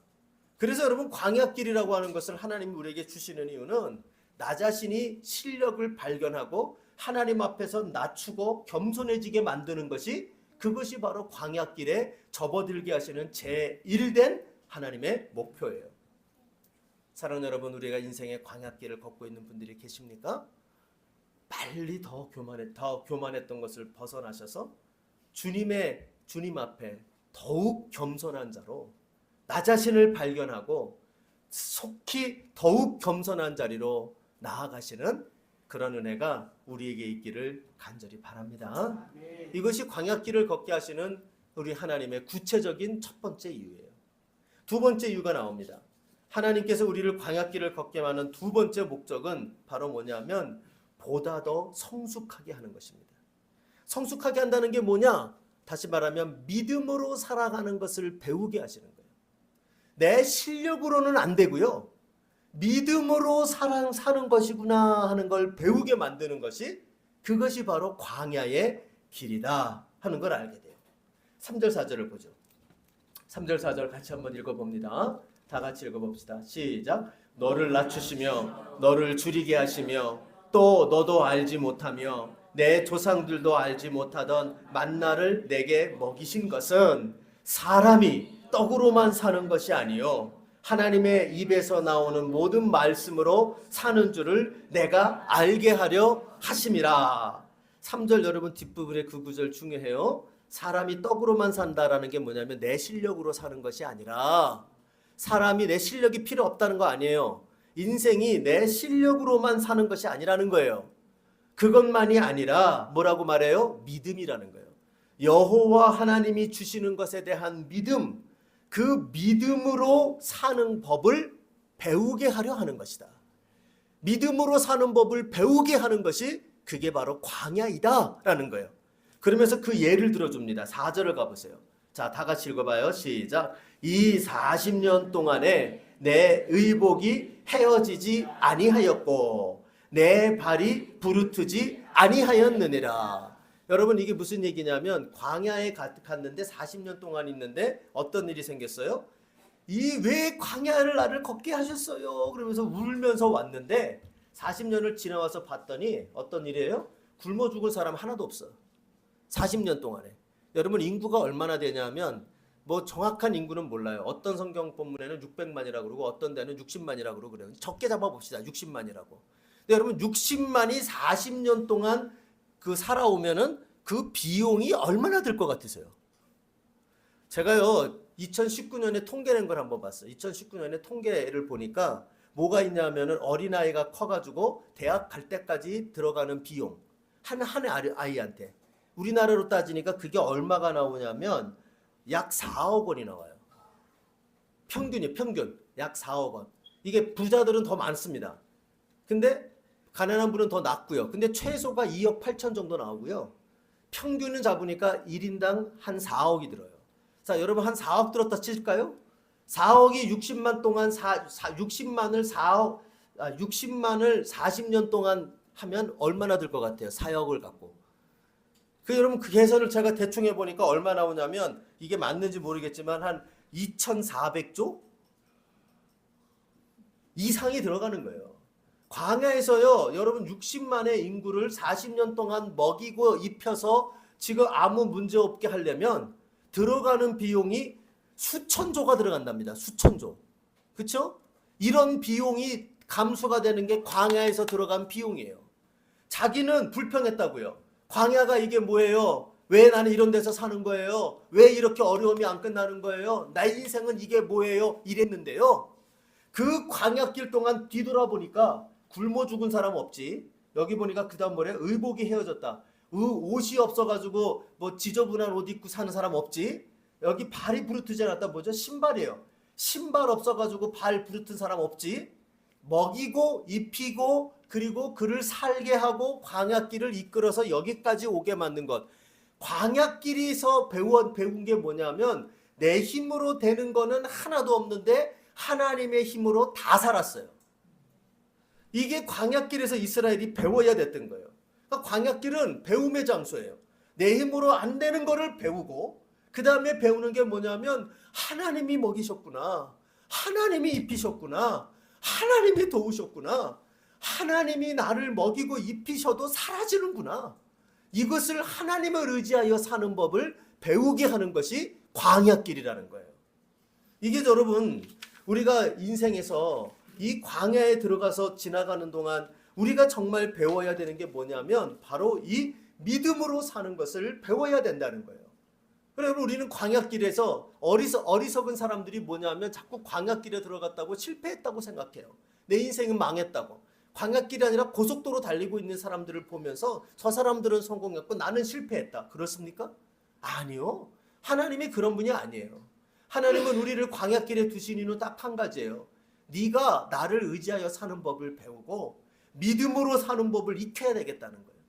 그래서 여러분 광야길이라고 하는 것을 하나님이 우리에게 주시는 이유는 나 자신이 실력을 발견하고 하나님 앞에서 낮추고 겸손해지게 만드는 것이 그것이 바로 광야길에 접어들게 하시는 제1된 하나님의 목표예요. 사랑하는 여러분, 우리가 인생의 광야길을 걷고 있는 분들이 계십니까? 빨리 더 교만했던 것을 벗어나셔서 주님 앞에 더욱 겸손한 자로 나 자신을 발견하고 속히 더욱 겸손한 자리로 나아가시는 그런 은혜가 우리에게 있기를 간절히 바랍니다. 이것이 광야길을 걷게 하시는 우리 하나님의 구체적인 첫 번째 이유예요. 두 번째 이유가 나옵니다. 하나님께서 우리를 광야길을 걷게 하는 두 번째 목적은 바로 뭐냐면 보다 더 성숙하게 하는 것입니다. 성숙하게 한다는 게 뭐냐? 다시 말하면 믿음으로 살아가는 것을 배우게 하시는 거예요. 내 실력으로는 안 되고요. 믿음으로 사는 것이구나 하는 걸 배우게 만드는 것이 그것이 바로 광야의 길이다 하는 걸 알게 돼요. 3절 4절을 보죠. 3절 4절 같이 한번 읽어봅니다. 다 같이 읽어봅시다. 시작. 너를 낮추시며 너를 줄이게 하시며 또 너도 알지 못하며 내 조상들도 알지 못하던 만나를 내게 먹이신 것은 사람이 떡으로만 사는 것이 아니요 하나님의 입에서 나오는 모든 말씀으로 사는 줄을 내가 알게 하려 하심이라. 3절 여러분 뒷부분의 그 구절 중요해요. 사람이 떡으로만 산다라는 게 뭐냐면 내 실력으로 사는 것이 아니라 사람이 내 실력이 필요 없다는 거 아니에요. 인생이 내 실력으로만 사는 것이 아니라는 거예요. 그것만이 아니라 뭐라고 말해요? 믿음이라는 거예요. 여호와 하나님이 주시는 것에 대한 믿음, 그 믿음으로 사는 법을 배우게 하려 하는 것이다. 믿음으로 사는 법을 배우게 하는 것이 그게 바로 광야이다 라는 거예요. 그러면서 그 예를 들어줍니다. 4절을 가보세요. 자, 다 같이 읽어봐요. 시작. 이 40년 동안에 내 의복이 헤어지지 아니하였고 내 발이 부르트지 아니하였느니라. 여러분, 이게 무슨 얘기냐면 광야에 갔는데 40년 동안 있는데 어떤 일이 생겼어요? 이 왜 광야를 나를 걷게 하셨어요? 그러면서 울면서 왔는데 40년을 지나와서 봤더니 어떤 일이에요? 굶어 죽을 사람 하나도 없어. 40년 동안에. 여러분, 인구가 얼마나 되냐면 뭐 정확한 인구는 몰라요. 어떤 성경 본문에는 600만이라고 그러고 어떤 데는 60만이라고 그러고 그래요. 적게 잡아봅시다. 60만이라고. 근데 여러분, 60만이 40년 동안 그 살아오면은 그 비용이 얼마나 들 것 같으세요? 제가요 2019년에 통계낸 걸 한번 봤어요. 2019년에 통계를 보니까 뭐가 있냐면은 어린아이가 커가지고 대학 갈 때까지 들어가는 비용 한 아이한테 우리나라로 따지니까 그게 얼마가 나오냐면 약 4억 원이 나와요. 평균 약 4억 원. 이게 부자들은 더 많습니다. 근데 가난한 분은 더 낮고요. 근데 최소가 2억 8천 정도 나오고요. 평균을 잡으니까 1인당 한 4억이 들어요. 자, 여러분, 한 4억 들었다 칠까요? 4억이 60만 동안 60만을 40년 동안 하면 얼마나 들 것 같아요? 4억을 갖고. 여러분, 그 계산을 제가 대충 해보니까 얼마 나오냐면 이게 맞는지 모르겠지만 한 2,400조 이상이 들어가는 거예요. 광야에서요, 여러분 60만의 인구를 40년 동안 먹이고 입혀서 지금 아무 문제 없게 하려면 들어가는 비용이 수천조가 들어간답니다. 수천조. 그렇죠? 이런 비용이 감수가 되는 게 광야에서 들어간 비용이에요. 자기는 불평했다고요. 광야가 이게 뭐예요? 왜 나는 이런 데서 사는 거예요? 왜 이렇게 어려움이 안 끝나는 거예요? 나의 인생은 이게 뭐예요? 이랬는데요. 그 광야길 동안 뒤돌아보니까 굶어 죽은 사람 없지. 여기 보니까 그 다음 뭐래? 의복이 헤어졌다. 옷이 없어가지고 뭐 지저분한 옷 입고 사는 사람 없지. 여기 발이 부르트지 않았다. 뭐죠? 신발이에요. 신발 없어가지고 발 부르튼 사람 없지. 먹이고 입히고 그리고 그를 살게 하고 광야길을 이끌어서 여기까지 오게 만든 것. 광야길에서 배운 게 뭐냐면 내 힘으로 되는 거는 하나도 없는데 하나님의 힘으로 다 살았어요. 이게 광야길에서 이스라엘이 배워야 됐던 거예요. 그러니까 광야길은 배움의 장소예요. 내 힘으로 안 되는 거를 배우고 그 다음에 배우는 게 뭐냐면 하나님이 먹이셨구나. 하나님이 입히셨구나. 하나님이 도우셨구나. 하나님이 나를 먹이고 입히셔도 사라지는구나. 이것을 하나님을 의지하여 사는 법을 배우게 하는 것이 광야길이라는 거예요. 이게 여러분, 우리가 인생에서 이 광야에 들어가서 지나가는 동안 우리가 정말 배워야 되는 게 뭐냐면 바로 이 믿음으로 사는 것을 배워야 된다는 거예요. 그래서 우리는 광야길에서 어리석은 사람들이 뭐냐면 자꾸 광야길에 들어갔다고 실패했다고 생각해요. 내 인생은 망했다고. 광야길이 아니라 고속도로 달리고 있는 사람들을 보면서 저 사람들은 성공했고 나는 실패했다. 그렇습니까? 아니요. 하나님이 그런 분이 아니에요. 하나님은 우리를 광야길에 두신 이유는 딱 한 가지예요. 네가 나를 의지하여 사는 법을 배우고 믿음으로 사는 법을 익혀야 되겠다는 거예요.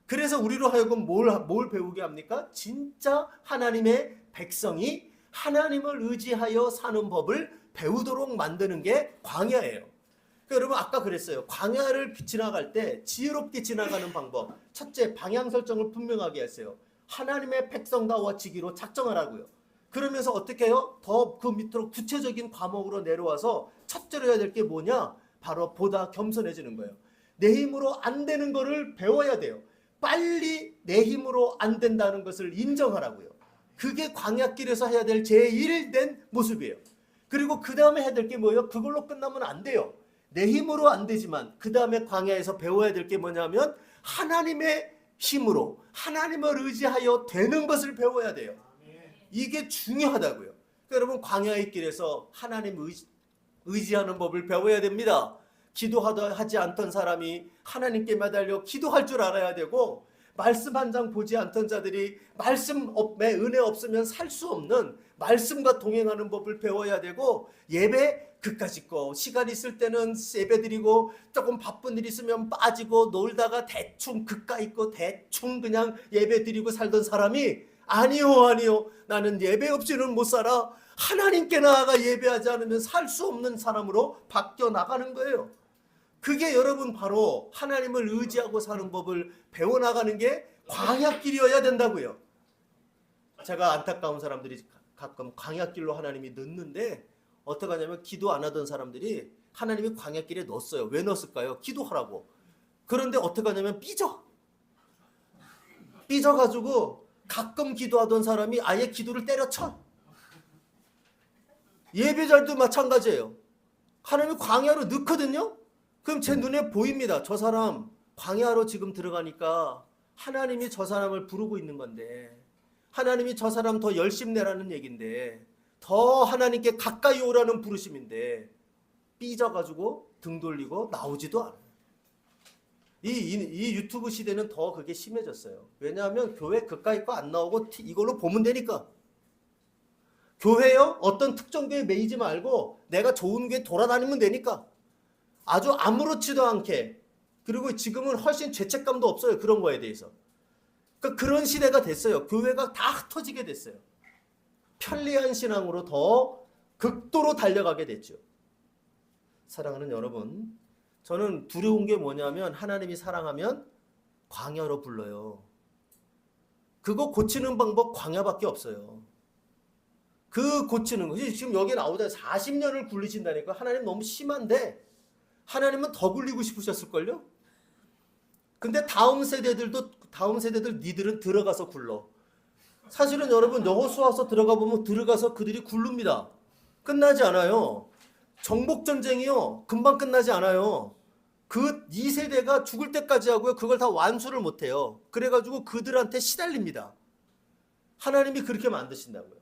그래서 우리로 하여금 뭘 배우게 합니까? 진짜 하나님의 백성이 하나님을 의지하여 사는 법을 배우도록 만드는 게 광야예요. 그러니까 여러분, 아까 그랬어요. 광야를 지나갈 때 지혜롭게 지나가는 방법. 첫째, 방향 설정을 분명하게 했어요. 하나님의 백성다워지기로 작정하라고요. 그러면서 어떻게 해요? 더 그 밑으로 구체적인 과목으로 내려와서 첫째로 해야 될 게 뭐냐? 바로 보다 겸손해지는 거예요. 내 힘으로 안 되는 거를 배워야 돼요. 빨리 내 힘으로 안 된다는 것을 인정하라고요. 그게 광야길에서 해야 될 제1된 모습이에요. 그리고 그 다음에 해야 될 게 뭐예요? 그걸로 끝나면 안 돼요. 내 힘으로 안 되지만 그 다음에 광야에서 배워야 될 게 뭐냐면 하나님의 힘으로 하나님을 의지하여 되는 것을 배워야 돼요. 이게 중요하다고요. 여러분 광야의 길에서 하나님 의지하는 법을 배워야 됩니다. 기도하지 않던 사람이 하나님께 매달려 기도할 줄 알아야 되고, 말씀 한 장 보지 않던 자들이 말씀에 은혜 없으면 살 수 없는 말씀과 동행하는 법을 배워야 되고, 예배 그까짓 거 시간 있을 때는 예배 드리고 조금 바쁜 일 있으면 빠지고 놀다가 대충 그까 있고 대충 그냥 예배 드리고 살던 사람이 아니요 나는 예배 없이는 못 살아, 하나님께 나아가 예배하지 않으면 살 수 없는 사람으로 바뀌어 나가는 거예요. 그게 여러분 바로 하나님을 의지하고 사는 법을 배워나가는 게 광야길이어야 된다고요. 제가 안타까운 사람들이 가끔 광야길로 하나님이 넣는데, 어떻게 하냐면 기도 안 하던 사람들이 하나님이 광야길에 넣었어요. 왜 넣었을까요? 기도하라고. 그런데 어떻게 하냐면 삐져가지고 가끔 기도하던 사람이 아예 기도를 때려쳐. 예배자도 마찬가지예요. 하나님이 광야로 넣거든요. 그럼 제 눈에 보입니다. 저 사람 광야로 지금 들어가니까 하나님이 저 사람을 부르고 있는 건데, 하나님이 저 사람 더 열심 내라는 얘긴데, 더 하나님께 가까이 오라는 부르심인데, 삐져가지고 등 돌리고 나오지도 않아요. 이 유튜브 시대는 더 그게 심해졌어요. 왜냐하면 교회 그까이 거 안 나오고 이걸로 보면 되니까. 교회요? 어떤 특정 교회 매이지 말고 내가 좋은 교회 돌아다니면 되니까. 아주 아무렇지도 않게. 그리고 지금은 훨씬 죄책감도 없어요. 그런 거에 대해서. 그러니까 그런 시대가 됐어요. 교회가 다 흩어지게 됐어요. 편리한 신앙으로 더 극도로 달려가게 됐죠. 사랑하는 여러분, 저는 두려운 게 뭐냐면 하나님이 사랑하면 광야로 불러요. 그거 고치는 방법 광야밖에 없어요. 그 고치는 것이 지금 여기 나오다 40년을 굴리신다니까. 하나님 너무 심한데 하나님은 더 굴리고 싶으셨을걸요? 근데 다음 세대들 니들은 들어가서 굴러. 사실은 여러분 여호수아서 들어가 보면 들어가서 그들이 굴릅니다. 끝나지 않아요. 정복전쟁이요. 금방 끝나지 않아요. 그 2세대가 죽을 때까지 하고요. 그걸 다 완수를 못해요. 그래가지고 그들한테 시달립니다. 하나님이 그렇게 만드신다고요.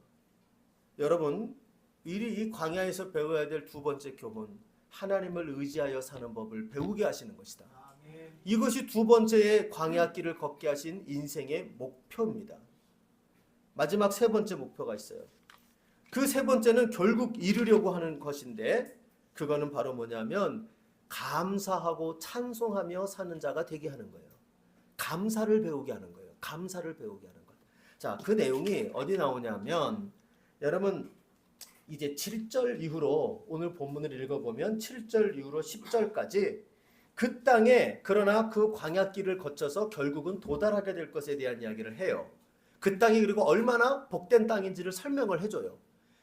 여러분, 이 광야에서 배워야 될 두 번째 교훈, 하나님을 의지하여 사는 법을 배우게 하시는 것이다. 이것이 두 번째의 광야길을 걷게 하신 인생의 목표입니다. 마지막 세 번째 목표가 있어요. 그 세 번째는 결국 이루려고 하는 것인데, 그거는 바로 뭐냐면 감사하고 찬송하며 사는 자가 되게 하는 거예요. 감사를 배우게 하는 거예요. 감사를 배우게 하는 것. 자, 그 내용이 어디 나오냐면, 여러분 이제 7절 이후로 오늘 본문을 읽어보면 7절 이후로 10절까지 그 땅에, 그러나 그 광야길을 거쳐서 결국은 도달하게 될 것에 대한 이야기를 해요. 그 땅이 그리고 얼마나 복된 땅인지를 설명을 해줘요.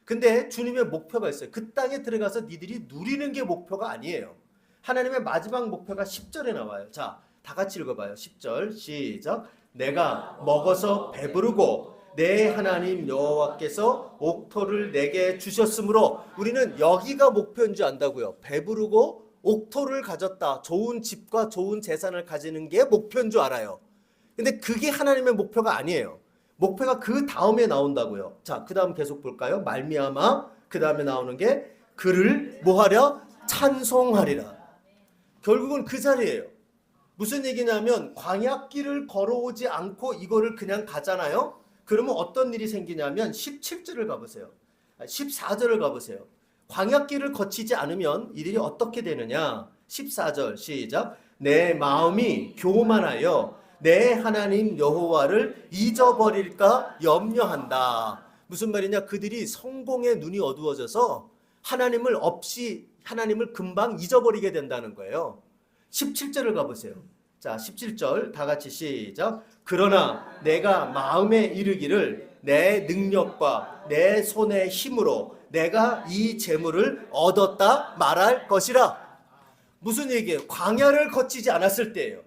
근데 주님의 목표가 있어요. 그 땅에 들어가서 니들이 누리는 게 목표가 아니에요. 하나님의 마지막 목표가 10절에 나와요. 자, 다 같이 읽어봐요. 10절 시작. 내가 먹어서 배부르고 내 하나님 여호와께서 옥토를 내게 주셨으므로. 우리는 여기가 목표인 줄 안다고요. 배부르고 옥토를 가졌다. 좋은 집과 좋은 재산을 가지는 게 목표인 줄 알아요. 근데 그게 하나님의 목표가 아니에요. 목표가 그 다음에 나온다고요. 자, 그 다음 계속 볼까요? 말미암아 그 다음에 나오는 게 그를 뭐하랴? 찬송하리라. 결국은 그 자리예요. 무슨 얘기냐면 광야길을 걸어오지 않고 이거를 그냥 가잖아요. 그러면 어떤 일이 생기냐면 17절을 가보세요. 14절을 가보세요. 광야길을 거치지 않으면 이들이 어떻게 되느냐. 14절 시작. 내 마음이 교만하여 내 하나님 여호와를 잊어버릴까 염려한다. 무슨 말이냐. 그들이 성공의 눈이 어두워져서 하나님을 금방 잊어버리게 된다는 거예요. 17절을 가보세요. 자, 17절 다 같이 시작. 그러나 내가 마음에 이르기를 내 능력과 내 손의 힘으로 내가 이 재물을 얻었다 말할 것이라. 무슨 얘기예요? 광야를 거치지 않았을 때예요.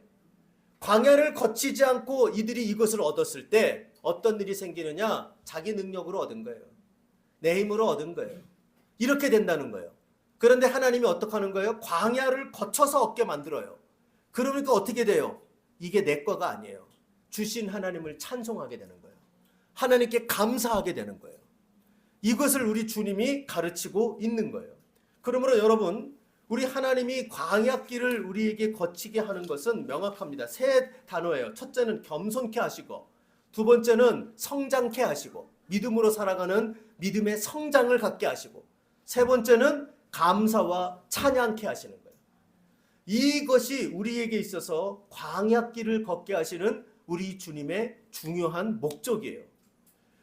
광야를 거치지 않고 이들이 이것을 얻었을 때 어떤 일이 생기느냐? 자기 능력으로 얻은 거예요. 내 힘으로 얻은 거예요. 이렇게 된다는 거예요. 그런데 하나님이 어떻게 하는 거예요? 광야를 거쳐서 얻게 만들어요. 그러니까 어떻게 돼요? 이게 내 거가 이것을 우리 주님이 가르치고 있는 거예요. 그러므로 여러분, 우리 하나님이 광야길을 우리에게 거치게 하는 것은 명확합니다. 세 단어예요. 첫째는 겸손케 하시고, 두 번째는 성장케 하시고, 믿음으로 살아가는 믿음의 성장을 갖게 하시고, 세 번째는 감사와 찬양케 하시는 거예요. 이것이 우리에게 있어서 광야길을 걷게 하시는 우리 주님의 중요한 목적이에요.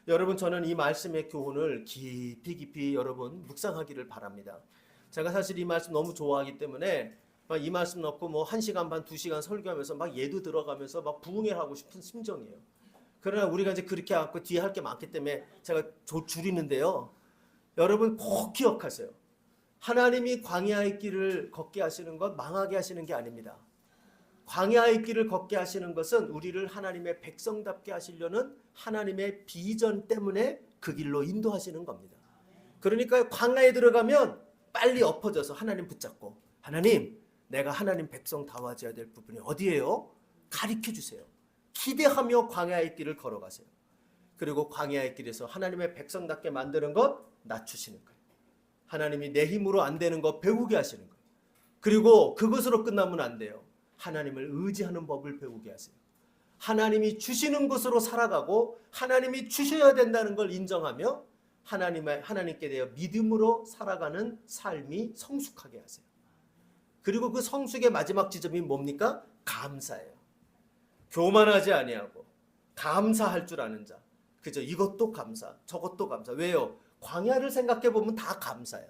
여러분, 저는 이 말씀의 교훈을 깊이 여러분 묵상하기를 바랍니다. 제가 사실 이 말씀 너무 좋아하기 때문에 이 말씀 넣고 뭐 1시간 반, 2시간 설교하면서 막 예도 들어가면서 막 부흥회를 하고 싶은 심정이에요. 그러나 우리가 이제 그렇게 하고 뒤에 할 게 많기 때문에 제가 줄이는데요. 여러분 꼭 기억하세요. 하나님이 광야의 길을 걷게 하시는 것, 망하게 하시는 게 아닙니다. 광야의 길을 걷게 하시는 것은 우리를 하나님의 백성답게 하시려는 하나님의 비전 때문에 그 길로 인도하시는 겁니다. 그러니까 광야에 들어가면 빨리 엎어져서 하나님 붙잡고, 하나님, 내가 하나님 백성 다워져야 될 부분이 어디예요? 가르쳐 주세요. 기대하며 광야의 길을 걸어가세요. 그리고 광야의 길에서 하나님의 백성답게 만드는 것 낮추시는 거예요. 하나님이 내 힘으로 안 되는 거 배우게 하시는 거예요. 그리고 그것으로 끝나면 안 돼요. 하나님을 의지하는 법을 배우게 하세요. 하나님이 주시는 것으로 살아가고 하나님이 주셔야 된다는 걸 인정하며 하나님께 대해 믿음으로 살아가는 삶이 성숙하게 하세요. 그리고 그 성숙의 마지막 지점이 뭡니까? 감사예요. 교만하지 아니하고 감사할 줄 아는 자. 그죠? 이것도 감사, 저것도 감사. 왜요? 광야를 생각해 보면 다 감사야.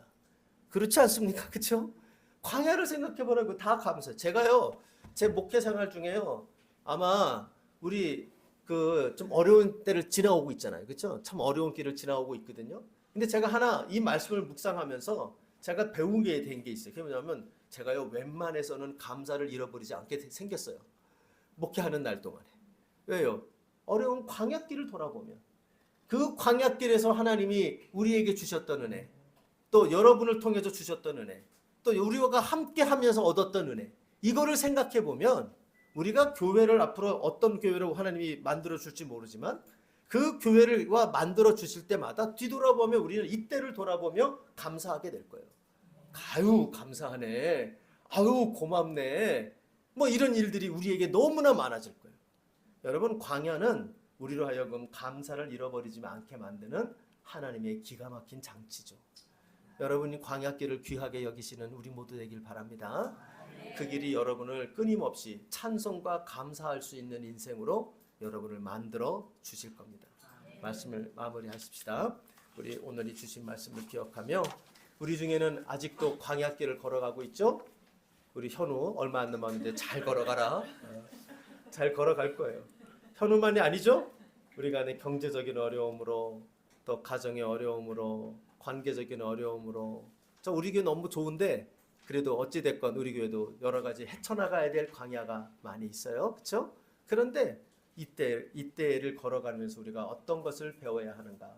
그렇지 않습니까? 그렇죠? 광야를 생각해 보라고 다 감사. 제가요, 제 목회 생활 중에요, 아마 우리 좀 어려운 때를 지나오고 있잖아요. 그렇죠? 참 어려운 길을 지나오고 있거든요. 근데 제가 하나 이 말씀을 묵상하면서 제가 배우게 된 게 있어요. 그게 뭐냐면 제가요, 웬만해서는 감사를 잃어버리지 않게 생겼어요. 목회하는 날 동안에. 왜요? 어려운 광야길을 돌아보면 그 광야길에서 하나님이 우리에게 주셨던 은혜, 또 여러분을 통해서 주셨던 은혜, 또 우리와 함께 하면서 얻었던 은혜, 이거를 생각해 보면 우리가 교회를 앞으로 어떤 교회로 하나님이 만들어 줄지 모르지만 그 교회를 만들어 주실 때마다 뒤돌아보면 우리는 이때를 돌아보며 감사하게 될 거예요. 아유, 감사하네. 아유, 고맙네. 뭐 이런 일들이 우리에게 너무나 많아질 거예요. 여러분, 광야는 우리로 하여금 감사를 잃어버리지 않게 만드는 하나님의 기가 막힌 장치죠. 여러분이 광야길을 귀하게 여기시는 우리 모두 되길 바랍니다. 그 길이 여러분을 끊임없이 찬송과 감사할 수 있는 인생으로 여러분을 만들어 주실 겁니다. 말씀을 마무리하십시다. 우리 오늘 주신 말씀을 기억하며, 우리 중에는 아직도 광야길을 걸어가고 있죠? 우리 현우 얼마 안 남았는데 잘 걸어가라. 잘 걸어갈 거예요. 현우만이 아니죠? 우리가 안에 경제적인 어려움으로, 또 가정의 어려움으로, 관계적인 어려움으로, 우리 교회 너무 좋은데 그래도 어찌됐건 우리 교회도 여러 가지 헤쳐나가야 될 광야가 많이 있어요. 그렇죠? 그런데 이때를 걸어가면서 우리가 어떤 것을 배워야 하는가,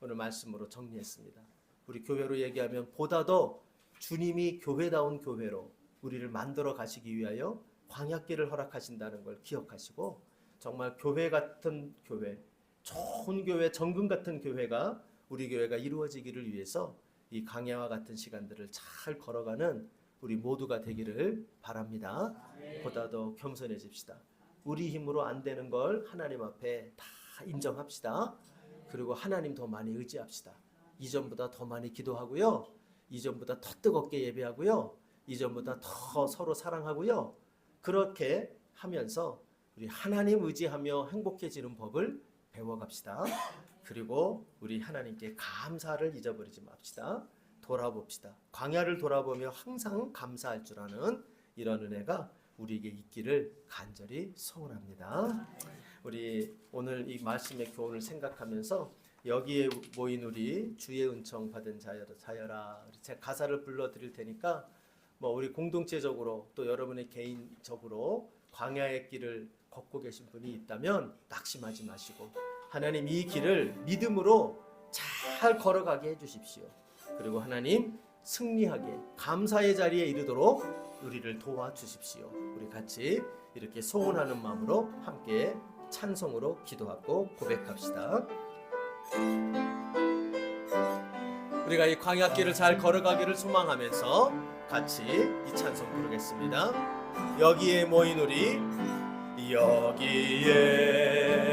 오늘 말씀으로 정리했습니다. 우리 교회로 얘기하면 보다 더 주님이 교회다운 교회로 우리를 만들어 가시기 위하여 광야길을 허락하신다는 걸 기억하시고, 정말 교회 같은 교회, 좋은 교회, 정금 같은 교회가 우리 교회가 이루어지기를 위해서 이 강야와 같은 시간들을 잘 걸어가는 우리 모두가 되기를 바랍니다. 보다 더 겸손해집시다. 우리 힘으로 안 되는 걸 하나님 앞에 다 인정합시다. 그리고 하나님 더 많이 의지합시다. 이전보다 더 많이 기도하고요, 이전보다 더 뜨겁게 예배하고요, 이전보다 더 서로 사랑하고요. 그렇게 하면서 우리 하나님 의지하며 행복해지는 법을 배워갑시다. 그리고 우리 하나님께 감사를 잊어버리지 맙시다. 돌아봅시다. 광야를 돌아보며 항상 감사할 줄 아는 이런 은혜가 우리에게 있기를 간절히 소원합니다. 우리 오늘 이 말씀의 교훈을 생각하면서 여기에 모인 우리 주의 은총 받은 자여라, 제 가사를 불러드릴 테니까 우리 공동체적으로 또 여러분의 개인적으로 광야의 길을 걷고 계신 분이 있다면 낙심하지 마시고 하나님 이 길을 믿음으로 잘 걸어가게 해주십시오. 그리고 하나님 승리하게 감사의 자리에 이르도록 우리를 도와주십시오. 우리 같이 이렇게 소원하는 마음으로 함께 찬송으로 기도하고 고백합시다. 우리가 이 광야길을 잘 걸어가기를 소망하면서 같이 이 찬송 부르겠습니다. 여기에 모인 우리, 여기에